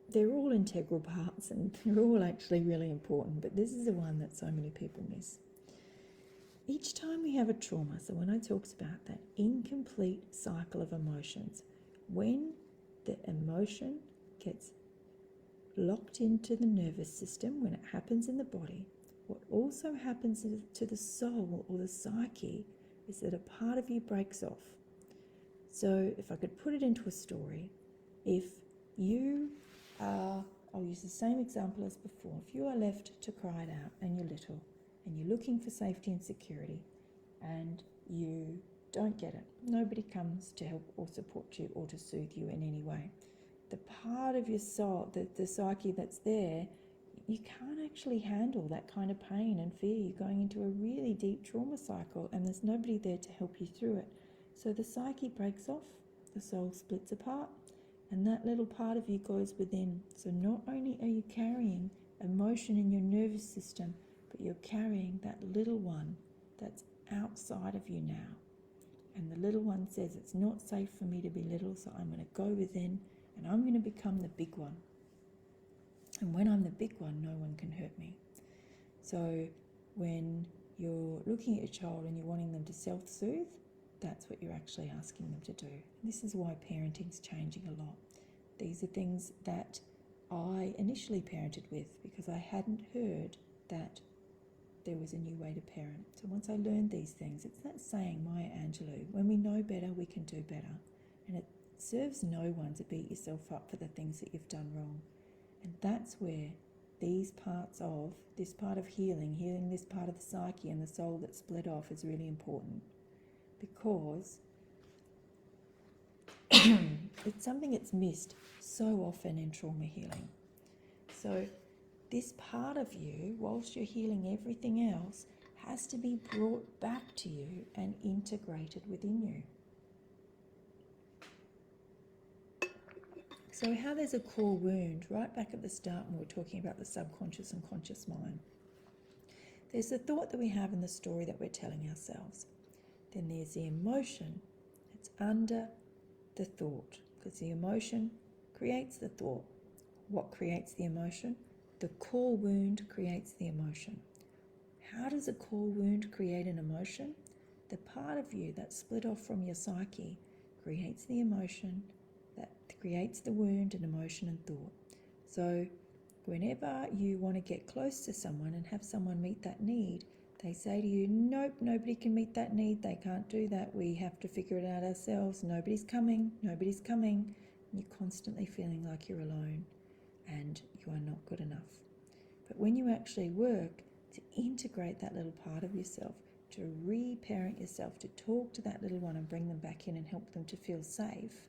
they're all integral parts and they're all actually really important, but this is the one that so many people miss. Each time we have a trauma, so when I talked about that incomplete cycle of emotions, when the emotion gets locked into the nervous system, when it happens in the body, what also happens to the soul or the psyche is that a part of you breaks off. So if I could put it into a story, if you are, I'll use the same example as before, if you are left to cry it out and you're little and you're looking for safety and security and you don't get it, nobody comes to help or support you or to soothe you in any way. The part of your soul, the psyche that's there, you can't actually handle that kind of pain and fear. You're going into a really deep trauma cycle and there's nobody there to help you through it. So the psyche breaks off, the soul splits apart, and that little part of you goes within. So not only are you carrying emotion in your nervous system, but you're carrying that little one that's outside of you now. And the little one says, it's not safe for me to be little, so I'm going to go within and I'm going to become the big one. And when I'm the big one, no one can hurt me. So when you're looking at your child and you're wanting them to self-soothe, that's what you're actually asking them to do. This is why parenting's changing a lot. These are things that I initially parented with because I hadn't heard that there was a new way to parent. So once I learned these things, it's that saying, Maya Angelou, when we know better, we can do better. And it serves no one to beat yourself up for the things that you've done wrong. And that's where these parts of, this part of healing this part of the psyche and the soul that's split off is really important. Because it's something that's missed so often in trauma healing. So this part of you, whilst you're healing everything else, has to be brought back to you and integrated within you. So how there's a core wound, right back at the start when we're talking about the subconscious and conscious mind. There's the thought that we have in the story that we're telling ourselves. Then there's the emotion that's under the thought, because the emotion creates the thought. What creates the emotion? The core wound creates the emotion. How does a core wound create an emotion? The part of you that's split off from your psyche creates the emotion, that creates the wound and emotion and thought. So whenever you want to get close to someone and have someone meet that need, they say to you, nope, nobody can meet that need. They can't do that. We have to figure it out ourselves. Nobody's coming. Nobody's coming. And you're constantly feeling like you're alone and you are not good enough. But when you actually work to integrate that little part of yourself, to re-parent yourself, to talk to that little one and bring them back in and help them to feel safe,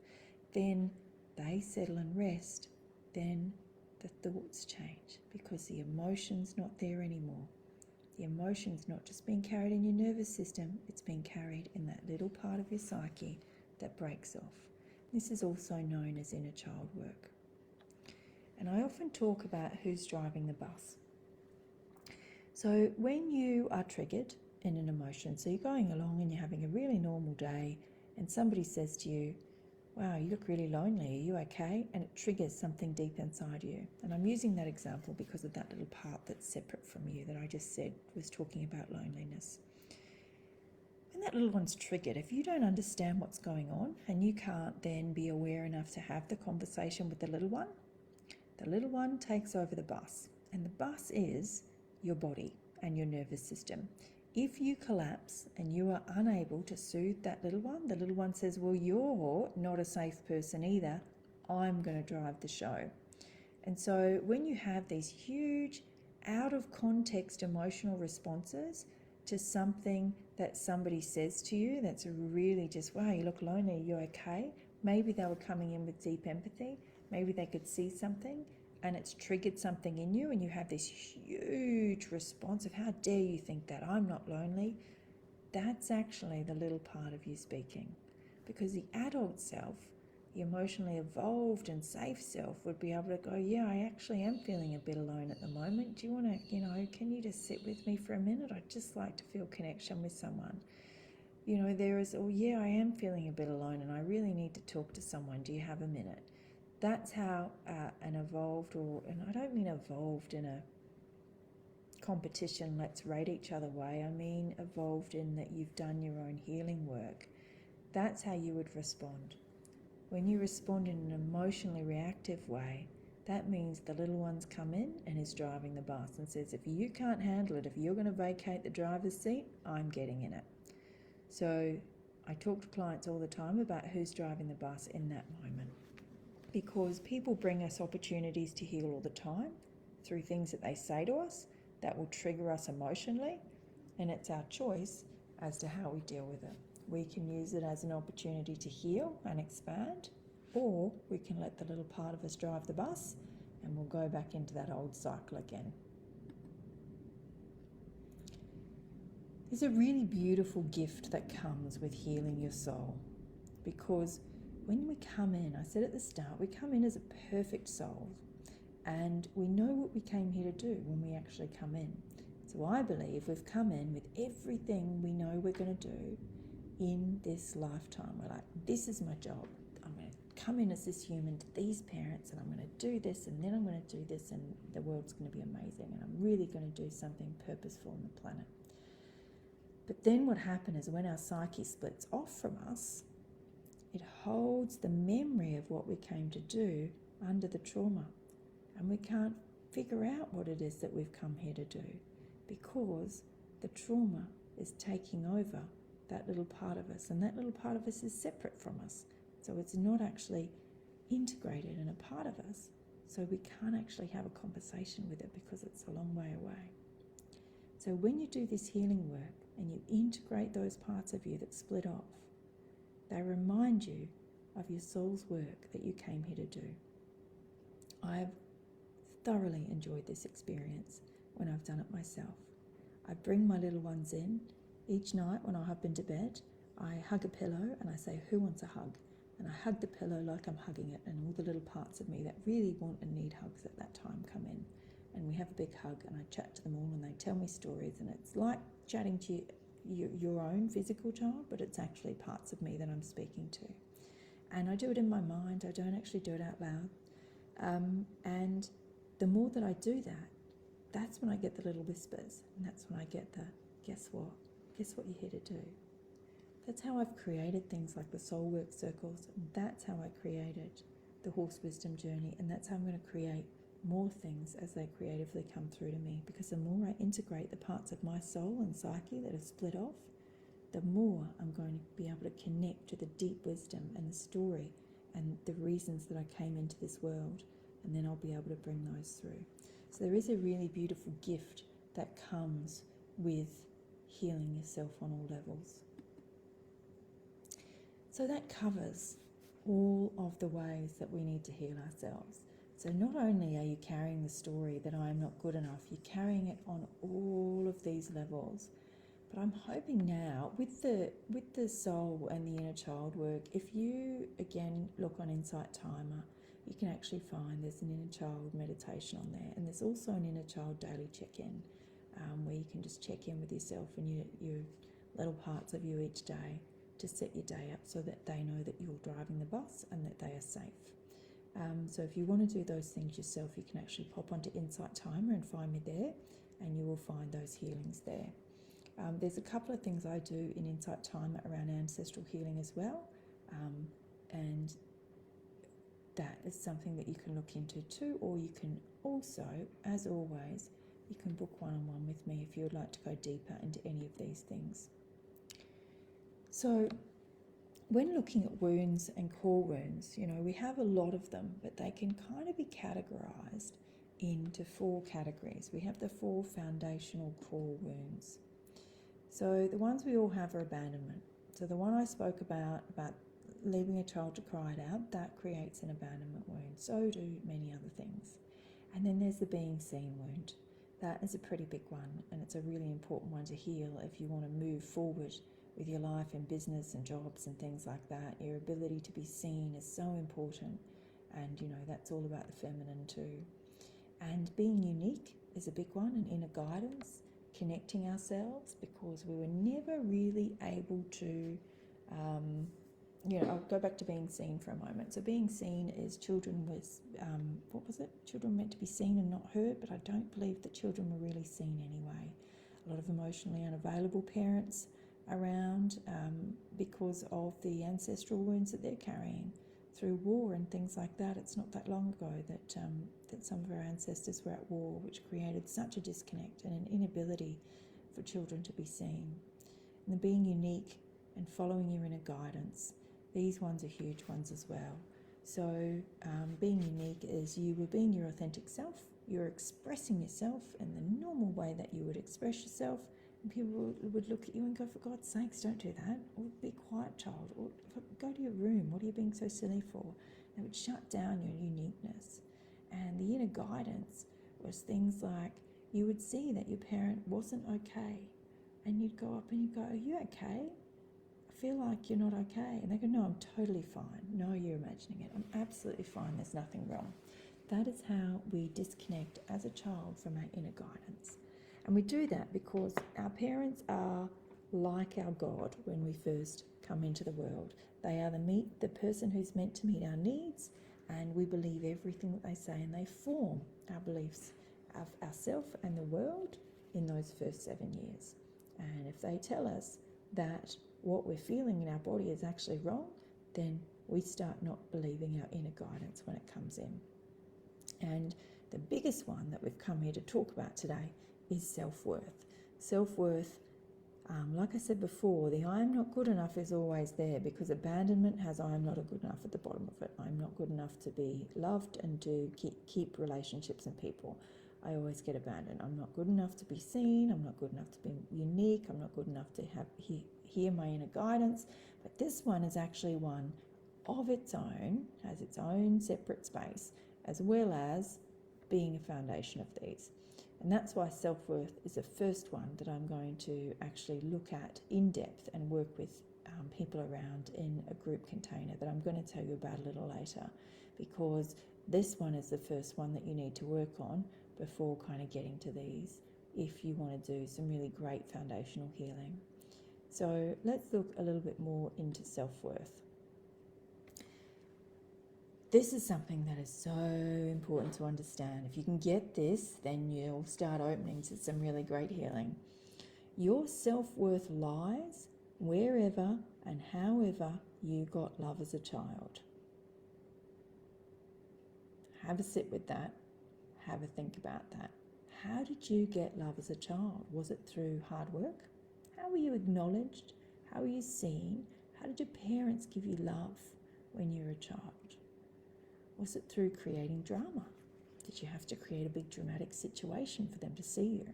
then they settle and rest. Then the thoughts change because the emotion's not there anymore. The emotion's not just being carried in your nervous system, it's being carried in that little part of your psyche that breaks off. This is also known as inner child work. And I often talk about who's driving the bus. So when you are triggered in an emotion, so you're going along and you're having a really normal day and somebody says to you, wow, you look really lonely, are you okay? And it triggers something deep inside you. And I'm using that example because of that little part that's separate from you that I just said was talking about loneliness. When that little one's triggered, if you don't understand what's going on and you can't then be aware enough to have the conversation with the little one takes over the bus. And the bus is your body and your nervous system. If you collapse and you are unable to soothe that little one, the little one says, well, you're not a safe person either. I'm going to drive the show. And so when you have these huge out of context emotional responses to something that somebody says to you that's really just, wow, you look lonely, are you okay? Maybe they were coming in with deep empathy. Maybe they could see something and it's triggered something in you and you have this huge response of, how dare you think that, I'm not lonely. That's actually the little part of you speaking, because the adult self the emotionally evolved and safe self would be able to go, yeah, I actually am feeling a bit alone at the moment. Do you want to, can you just sit with me for a minute? I'd just like to feel connection with someone. There is, oh yeah, I am feeling a bit alone and I really need to talk to someone. Do you have a minute? That's how an evolved, and I don't mean evolved in a competition, let's rate each other way. I mean evolved in that you've done your own healing work. That's how you would respond. When you respond in an emotionally reactive way, that means the little one's come in and is driving the bus and says, if you can't handle it, if you're going to vacate the driver's seat, I'm getting in it. So I talk to clients all the time about who's driving the bus in that moment, because people bring us opportunities to heal all the time through things that they say to us that will trigger us emotionally, and it's our choice as to how we deal with it. We can use it as an opportunity to heal and expand, or we can let the little part of us drive the bus and we'll go back into that old cycle again. There's a really beautiful gift that comes with healing your soul, because when we come in, I said at the start, we come in as a perfect soul and we know what we came here to do when we actually come in. So I believe we've come in with everything we know we're going to do in this lifetime. We're like, this is my job. I'm going to come in as this human to these parents and I'm going to do this and then I'm going to do this and the world's going to be amazing and I'm really going to do something purposeful on the planet. But then what happens is when our psyche splits off from us, it holds the memory of what we came to do under the trauma. And we can't figure out what it is that we've come here to do, because the trauma is taking over that little part of us, and that little part of us is separate from us. So it's not actually integrated and a part of us. So we can't actually have a conversation with it because it's a long way away. So when you do this healing work and you integrate those parts of you that split off, they remind you of your soul's work that you came here to do. I've thoroughly enjoyed this experience when I've done it myself. I bring my little ones in each night when I hop into bed. I hug a pillow and I say, who wants a hug? And I hug the pillow like I'm hugging it, and all the little parts of me that really want and need hugs at that time come in. And we have a big hug and I chat to them all and they tell me stories, and it's like chatting to your own physical child, but it's actually parts of me that I'm speaking to. And I do it in my mind, I don't actually do it out loud. And the more that I do that, that's when I get the little whispers, and that's when I get the, guess what? Guess what you're here to do? That's how I've created things like the soul work circles, and that's how I created the horse wisdom journey, and that's how I'm going to create more things as they creatively come through to me, because the more I integrate the parts of my soul and psyche that are split off, the more I'm going to be able to connect to the deep wisdom and the story and the reasons that I came into this world, and then I'll be able to bring those through. So there is a really beautiful gift that comes with healing yourself on all levels. So that covers all of the ways that we need to heal ourselves. So not only are you carrying the story that I am not good enough, you're carrying it on all of these levels. But I'm hoping now, with the soul and the inner child work, if you, again, look on Insight Timer, you can actually find there's an inner child meditation on there. And there's also an inner child daily check-in, where you can just check in with yourself and your little parts of you each day to set your day up so that they know that you're driving the bus and that they are safe. So if you want to do those things yourself, you can actually pop onto Insight Timer and find me there, and you will find those healings there. There's a couple of things I do in Insight Timer around ancestral healing as well, and that is something that you can look into too, or you can also, as always, you can book one-on-one with me if you would like to go deeper into any of these things. So when looking at wounds and core wounds, we have a lot of them, but they can kind of be categorized into 4 categories. We have the 4 foundational core wounds. So the ones we all have are abandonment. So the one I spoke about leaving a child to cry it out, that creates an abandonment wound. So do many other things. And then there's the being seen wound. That is a pretty big one, and it's a really important one to heal if you want to move forward with your life and business and jobs and things like that. Your ability to be seen is so important, and that's all about the feminine too. And being unique is a big one, and inner guidance, connecting ourselves, because we were never really able to I'll go back to being seen for a moment. So being seen is children was, Children were meant to be seen and not heard, but I don't believe that children were really seen anyway. A lot of emotionally unavailable parents around because of the ancestral wounds that they're carrying through war and things like that. It's not that long ago that some of our ancestors were at war, which created such a disconnect and an inability for children to be seen. And the being unique and following your inner guidance, these ones are huge ones as well. So being unique is you were being your authentic self, you're expressing yourself in the normal way that you would express yourself, and people would look at you and go, for God's sakes, don't do that, or be quiet, child, or go to your room, what are you being so silly for? They would shut down your uniqueness. And the inner guidance was things like, you would see that your parent wasn't okay, and you'd go up and you'd go, are you okay? I feel like you're not okay. And they go, no, I'm totally fine. No, you're imagining it. I'm absolutely fine. There's nothing wrong. That is how we disconnect as a child from our inner guidance. And we do that because our parents are like our God when we first come into the world. They are the person who's meant to meet our needs, and we believe everything that they say, and they form our beliefs of ourselves and the world in those first 7 years. And if they tell us that what we're feeling in our body is actually wrong, then we start not believing our inner guidance when it comes in. And the biggest one that we've come here to talk about today is self-worth. Self-worth, like I said before, the I am not good enough is always there, because abandonment has I am not good enough at the bottom of it. I'm not good enough to be loved and to keep relationships and people. I always get abandoned. I'm not good enough to be seen. I'm not good enough to be unique. I'm not good enough to hear my inner guidance. But this one is actually one of its own, has its own separate space, as well as being a foundation of these. And that's why self-worth is the first one that I'm going to actually look at in depth and work with people around in a group container that I'm going to tell you about a little later, because this one is the first one that you need to work on before kind of getting to these, if you want to do some really great foundational healing. So let's look a little bit more into self-worth. This is something that is so important to understand. If you can get this, then you'll start opening to some really great healing. Your self-worth lies wherever and however you got love as a child. Have a sit with that. Have a think about that. How did you get love as a child? Was it through hard work? How were you acknowledged? How were you seen? How did your parents give you love when you were a child? Was it through creating drama? Did you have to create a big dramatic situation for them to see you?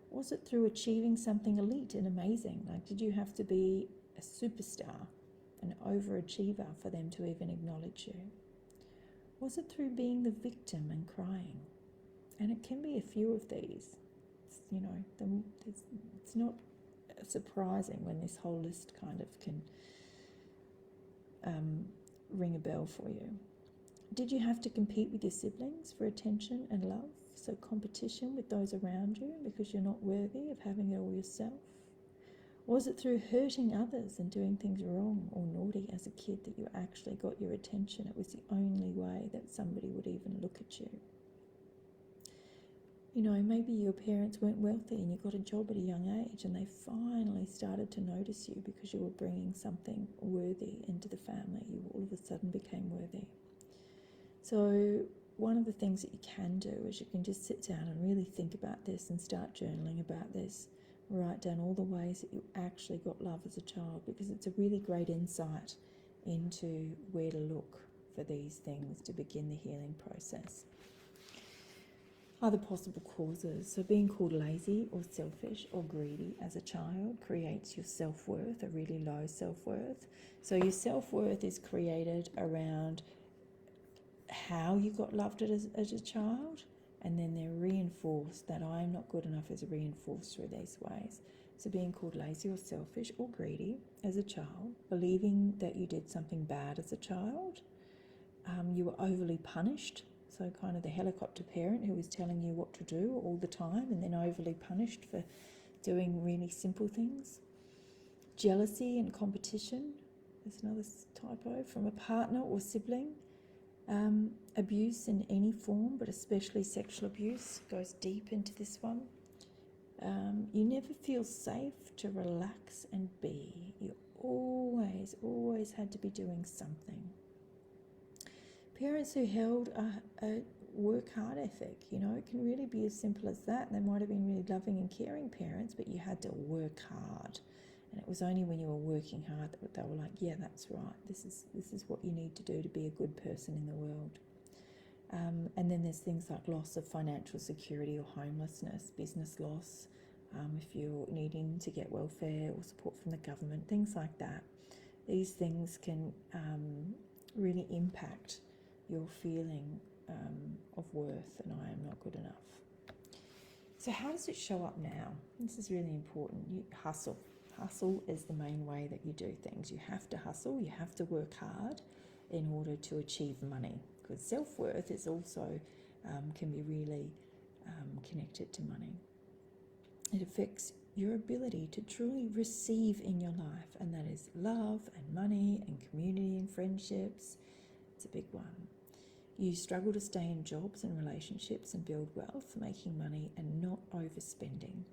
Was it through achieving something elite and amazing? Like, did you have to be a superstar, an overachiever for them to even acknowledge you? Was it through being the victim and crying? And it can be a few of these. It's not surprising when this whole list kind of can ring a bell for you. Did you have to compete with your siblings for attention and love? So competition with those around you because you're not worthy of having it all yourself? Was it through hurting others and doing things wrong or naughty as a kid that you actually got your attention? It was the only way that somebody would even look at you. Maybe your parents weren't wealthy and you got a job at a young age and they finally started to notice you because you were bringing something worthy into the family. You all of a sudden became worthy. So one of the things that you can do is you can just sit down and really think about this and start journaling about this. Write down all the ways that you actually got love as a child, because it's a really great insight into where to look for these things to begin the healing process. Other possible causes. So being called lazy or selfish or greedy as a child creates your self-worth, a really low self-worth. So your self-worth is created around how you got loved as a child, and then they're reinforced. That I am not good enough is reinforced through these ways. So being called lazy or selfish or greedy as a child, believing that you did something bad as a child, you were overly punished. So kind of the helicopter parent who was telling you what to do all the time and then overly punished for doing really simple things. Jealousy and competition, there's another typo, from a partner or sibling. Abuse in any form, but especially sexual abuse, goes deep into this one. You never feel safe to relax and be. You always had to be doing something. Parents who held a work hard ethic, it can really be as simple as that. They might have been really loving and caring parents, but you had to work hard. And it was only when you were working hard that they were like, yeah, that's right. This is what you need to do to be a good person in the world. And then there's things like loss of financial security or homelessness, business loss, if you're needing to get welfare or support from the government, things like that. These things can really impact your feeling of worth and I am not good enough. So how does it show up now? This is really important. You hustle. Hustle is the main way that you do things. You have to hustle, you have to work hard in order to achieve money, because self-worth is also can be really connected to money. It affects your ability to truly receive in your life, and that is love and money and community and friendships. It's a big one. You struggle to stay in jobs and relationships and build wealth, making money and not overspending.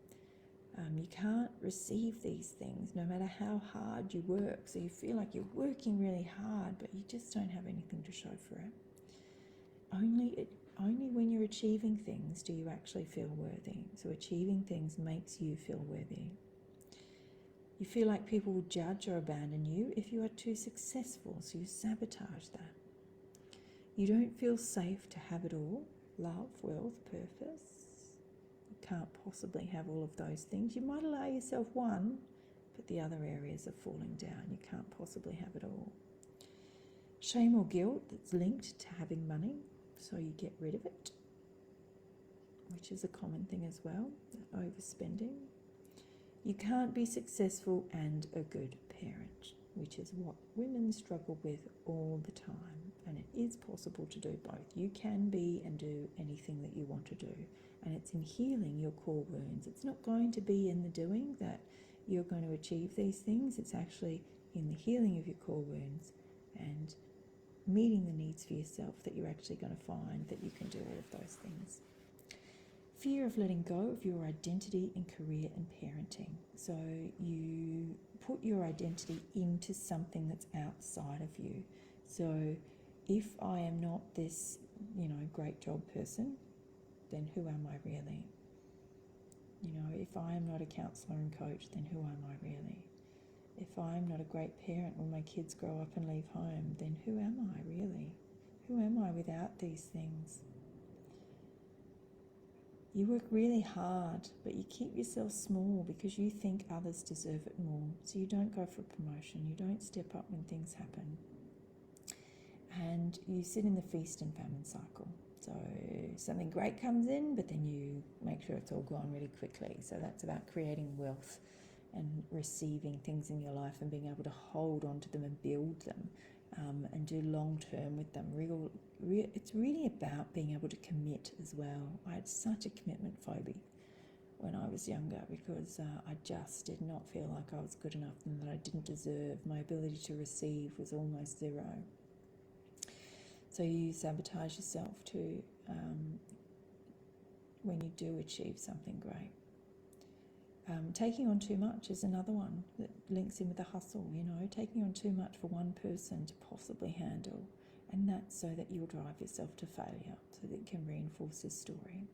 You can't receive these things no matter how hard you work. So you feel like you're working really hard, but you just don't have anything to show for it. Only when you're achieving things do you actually feel worthy. So achieving things makes you feel worthy. You feel like people will judge or abandon you if you are too successful, so you sabotage that. You don't feel safe to have it all: love, wealth, purpose. You can't possibly have all of those things. You might allow yourself one, but the other areas are falling down. You can't possibly have it all. Shame or guilt that's linked to having money, so you get rid of it, which is a common thing as well, overspending. You can't be successful and a good parent, which is what women struggle with all the time. And it is possible to do both. You can be and do anything that you want to do. And it's in healing your core wounds. It's not going to be in the doing that you're going to achieve these things. It's actually in the healing of your core wounds and meeting the needs for yourself that you're actually going to find that you can do all of those things. Fear of letting go of your identity in career and parenting. So you put your identity into something that's outside of you. So if I am not this, great job person, then who am I really? If I am not a counsellor and coach, then who am I really? If I'm not a great parent when my kids grow up and leave home, then who am I really? Who am I without these things? You work really hard, but you keep yourself small because you think others deserve it more. So you don't go for a promotion, you don't step up when things happen. And you sit in the feast and famine cycle. So something great comes in, but then you make sure it's all gone really quickly. So that's about creating wealth and receiving things in your life and being able to hold on to them and build them and do long term with them. It's really about being able to commit as well. I had such a commitment phobia when I was younger because I just did not feel like I was good enough and that I didn't deserve. My ability to receive was almost zero. So you sabotage yourself too when you do achieve something great. Taking on too much is another one that links in with the hustle, taking on too much for one person to possibly handle. And that's so that you'll drive yourself to failure, so that it can reinforce this story.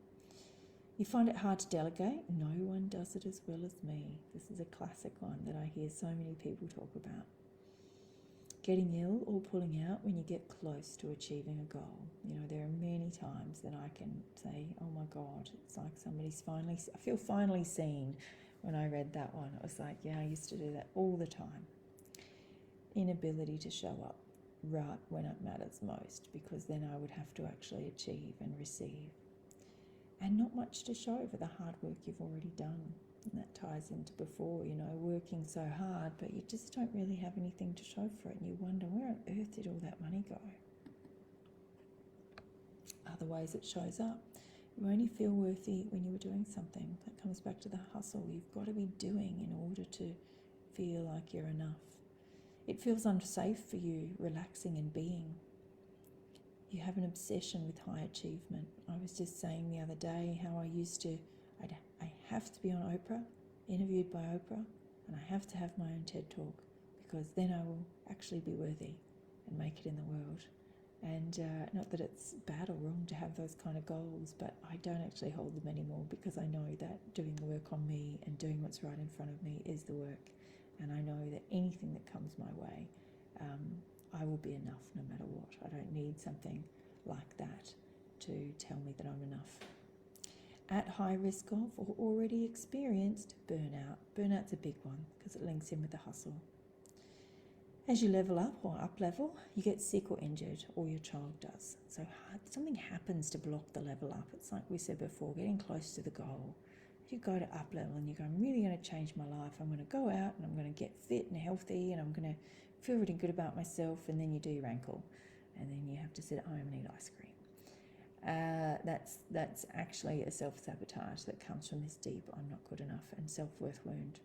You find it hard to delegate. No one does it as well as me. This is a classic one that I hear so many people talk about. Getting ill or pulling out when you get close to achieving a goal. There are many times that I can say, oh my God, it's like I feel finally seen when I read that one. It was like, yeah, I used to do that all the time. Inability to show up right when it matters most, because then I would have to actually achieve and receive. And not much to show for the hard work you've already done. And that ties into before, working so hard, but you just don't really have anything to show for it, and you wonder, where on earth did all that money go? Other ways it shows up. You only feel worthy when you were doing something. That comes back to the hustle. You've got to be doing in order to feel like you're enough. It feels unsafe for you relaxing and being. You have an obsession with high achievement. I was just saying the other day how I have to be on Oprah, interviewed by Oprah, and I have to have my own TED Talk, because then I will actually be worthy and make it in the world. And not that it's bad or wrong to have those kind of goals, but I don't actually hold them anymore, because I know that doing the work on me and doing what's right in front of me is the work. And I know that anything that comes my way, I will be enough no matter what. I don't need something like that to tell me that I'm enough. At high risk of or already experienced burnout. Burnout's a big one because it links in with the hustle. As you level up or up level, you get sick or injured, or your child does. So something happens to block the level up. It's like we said before, getting close to the goal. If you go to up level and you go, I'm really going to change my life, I'm going to go out and I'm going to get fit and healthy and I'm going to feel really good about myself, and then you do your ankle and then you have to sit at home and eat ice cream. That's actually a self-sabotage that comes from this deep I'm not good enough and self-worth wound.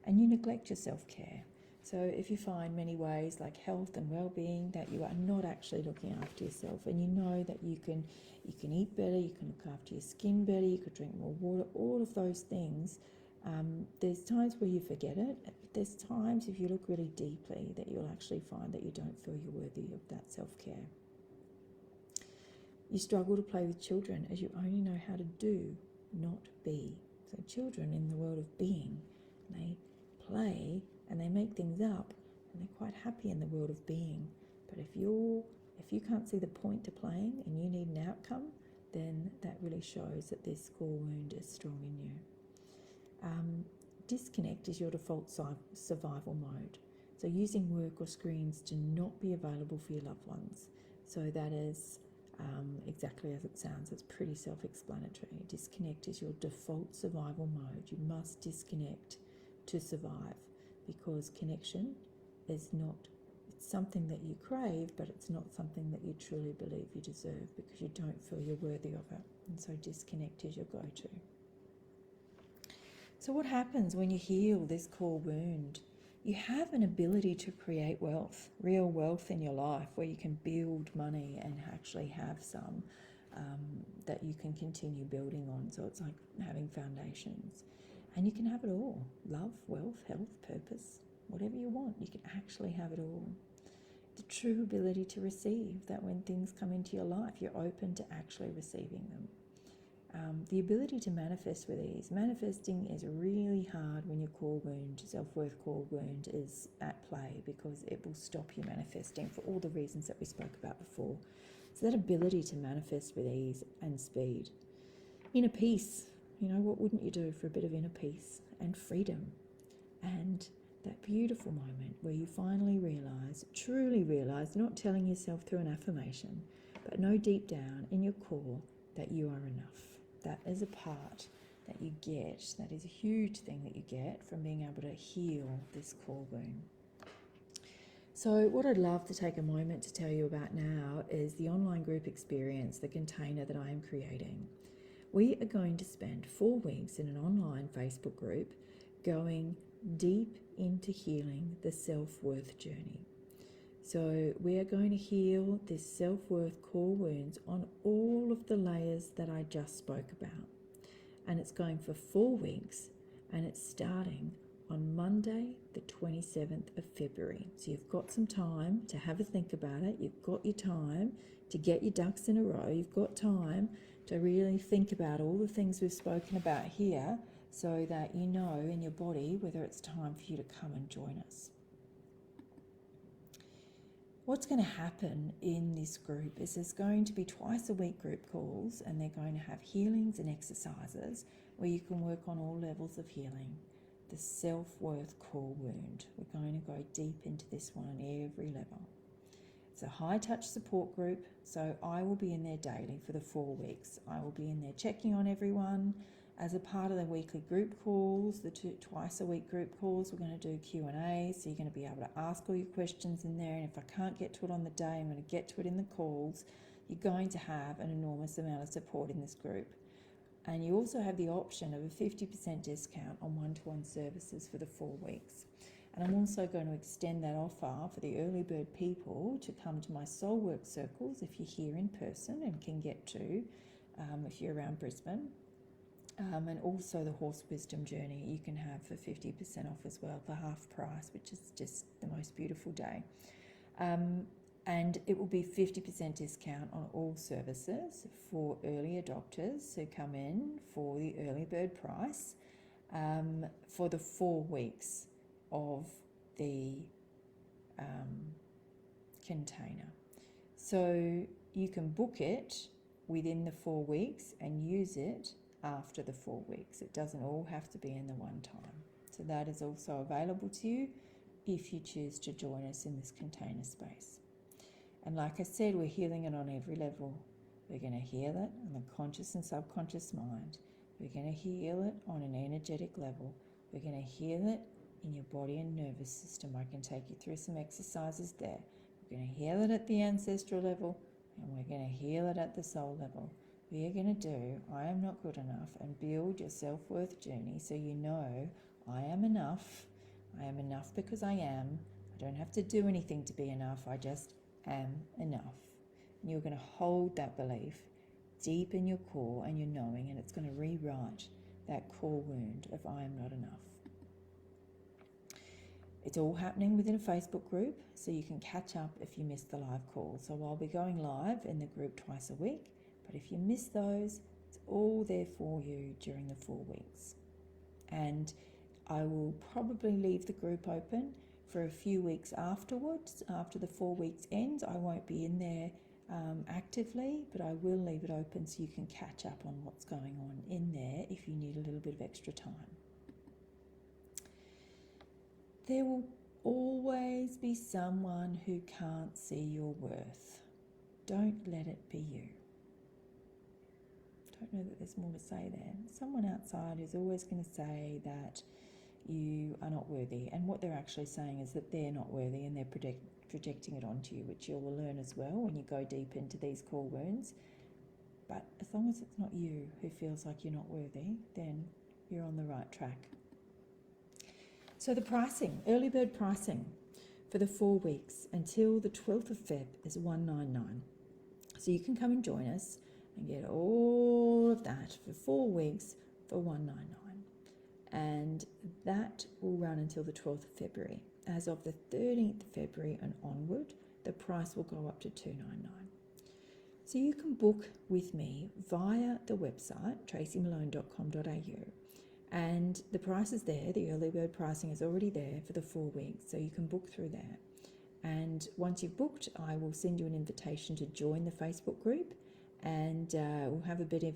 And you neglect your self-care. So if you find many ways like health and well-being that you are not actually looking after yourself, and you know that you can eat better, you can look after your skin better, you could drink more water, all of those things, there's times where you forget it. There's times, if you look really deeply, that you'll actually find that you don't feel you're worthy of that self-care. You struggle to play with children as you only know how to do, not be. So children in the world of being, they play and they make things up and they're quite happy in the world of being. But if you can't see the point to playing and you need an outcome, then that really shows that this core wound is strong in you. Disconnect is your default survival mode. So using work or screens to not be available for your loved ones. So that is exactly as it sounds. It's pretty self-explanatory. Disconnect is your default survival mode. You must disconnect to survive, because connection is not, it's something that you crave, but it's not something that you truly believe you deserve, because you don't feel you're worthy of it. And so disconnect is your go-to. So what happens when you heal this core wound? You have an ability to create wealth, real wealth in your life, where you can build money and actually have some that you can continue building on. So it's like having foundations. And you can have it all. Love, wealth, health, purpose, whatever you want. You can actually have it all. The true ability to receive, that when things come into your life, you're open to actually receiving them. The ability to manifest with ease. Manifesting is really hard when your core wound, self-worth core wound, is at play, because it will stop you manifesting for all the reasons that we spoke about before. So that ability to manifest with ease and speed. Inner peace. What wouldn't you do for a bit of inner peace and freedom? And that beautiful moment where you finally truly realize, not telling yourself through an affirmation, but know deep down in your core that you are enough. That is a part that you get. That is a huge thing that you get from being able to heal this core wound. So what I'd love to take a moment to tell you about now is the online group experience, the container that I am creating. We are going to spend 4 weeks in an online Facebook group going deep into healing the self-worth journey. So we are going to heal this self-worth core wounds on all of the layers that I just spoke about. And it's going for 4 weeks, and it's starting on Monday, the 27th of February. So you've got some time to have a think about it. You've got your time to get your ducks in a row. You've got time to really think about all the things we've spoken about here, so that you know in your body whether it's time for you to come and join us. What's going to happen in this group is there's going to be twice a week group calls, and they're going to have healings and exercises where you can work on all levels of healing. The self-worth core wound. We're going to go deep into this one on every level. It's a high-touch support group, so I will be in there daily for the 4 weeks. I will be in there checking on everyone, As a part of the weekly group calls, the twice a week group calls, we're going to do Q&A, so you're going to be able to ask all your questions in there, and if I can't get to it on the day, I'm going to get to it in the calls. You're going to have an enormous amount of support in this group. And you also have the option of a 50% discount on one-to-one services for the 4 weeks. And I'm also going to extend that offer for the early bird people to come to my soul work circles if you're here in person and can get to, if you're around Brisbane. And also the horse wisdom journey you can have for 50% off as well for half price, which is just the most beautiful day. And it will be 50% discount on all services for early adopters who come in for the early bird price for the 4 weeks of the container. So you can book it within the 4 weeks and use it after the 4 weeks. It doesn't all have to be in the one time. So that is also available to you if you choose to join us in this container space. And like I said, we're healing it on every level. We're going to heal it on the conscious and subconscious mind. We're going to heal it on an energetic level. We're going to heal it in your body and nervous system. I can take you through some exercises there. We're going to heal it at the ancestral level, and we're going to heal it at the soul level. We are going to do I am not good enough and build your self-worth journey so you know I am enough. I am enough because I am. I don't have to do anything to be enough. I just am enough. And you're going to hold that belief deep in your core and your knowing, and it's going to rewrite that core wound of I am not enough. It's all happening within a Facebook group, so you can catch up if you missed the live call. So I'll be going live in the group twice a week, but if you miss those, it's all there for you during the 4 weeks. And I will probably leave the group open for a few weeks afterwards. After the 4 weeks ends, I won't be in there actively, but I will leave it open so you can catch up on what's going on in there if you need a little bit of extra time. There will always be someone who can't see your worth. Don't let it be you. Don't know that there's more to say there. Someone outside is always going to say that you are not worthy, and what they're actually saying is that they're not worthy, and they're projecting it onto you, which you will learn as well when you go deep into these core wounds. But as long as it's not you who feels like you're not worthy, then you're on the right track. So the pricing, early bird pricing for the 4 weeks until the 12th of Feb is $199. So you can come and join us and get all of that for 4 weeks for $199. And that will run until the 12th of February. As of the 13th of February and onward, the price will go up to $299. So you can book with me via the website, tracymalone.com.au. And the price is there, the early bird pricing is already there for the 4 weeks, so you can book through there. And once you've booked, I will send you an invitation to join the Facebook group, and we'll have a bit of,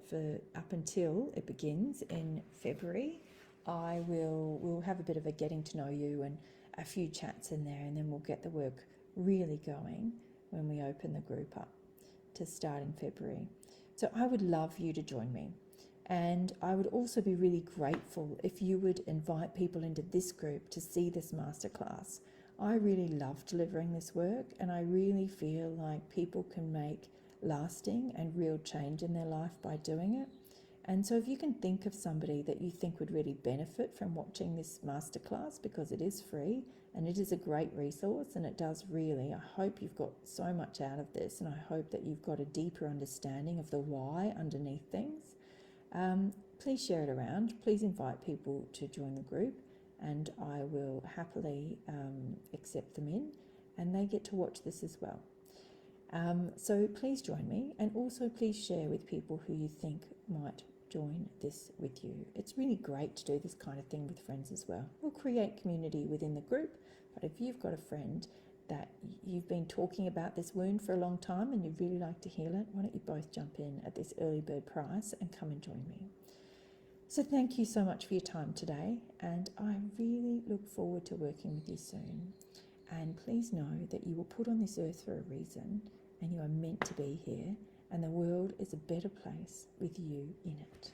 for up until it begins in February, we'll have a bit of a getting to know you and a few chats in there, and then we'll get the work really going when we open the group up to start in February. So I would love you to join me. And I would also be really grateful if you would invite people into this group to see this masterclass. I really love delivering this work, and I really feel like people can make lasting and real change in their life by doing it. And so if you can think of somebody that you think would really benefit from watching this masterclass, because it is free and it is a great resource, and it does really, I hope you've got so much out of this, and I hope that you've got a deeper understanding of the why underneath things. Please share it around. Please invite people to join the group, and I will happily accept them in, and they get to watch this as well. So please join me, and also please share with people who you think might join this with you. It's really great to do this kind of thing with friends as well. We'll create community within the group, but if you've got a friend that you've been talking about this wound for a long time and you'd really like to heal it, why don't you both jump in at this early bird price and come and join me. So thank you so much for your time today, and I really look forward to working with you soon. And please know that you were put on this earth for a reason, and you are meant to be here, and the world is a better place with you in it.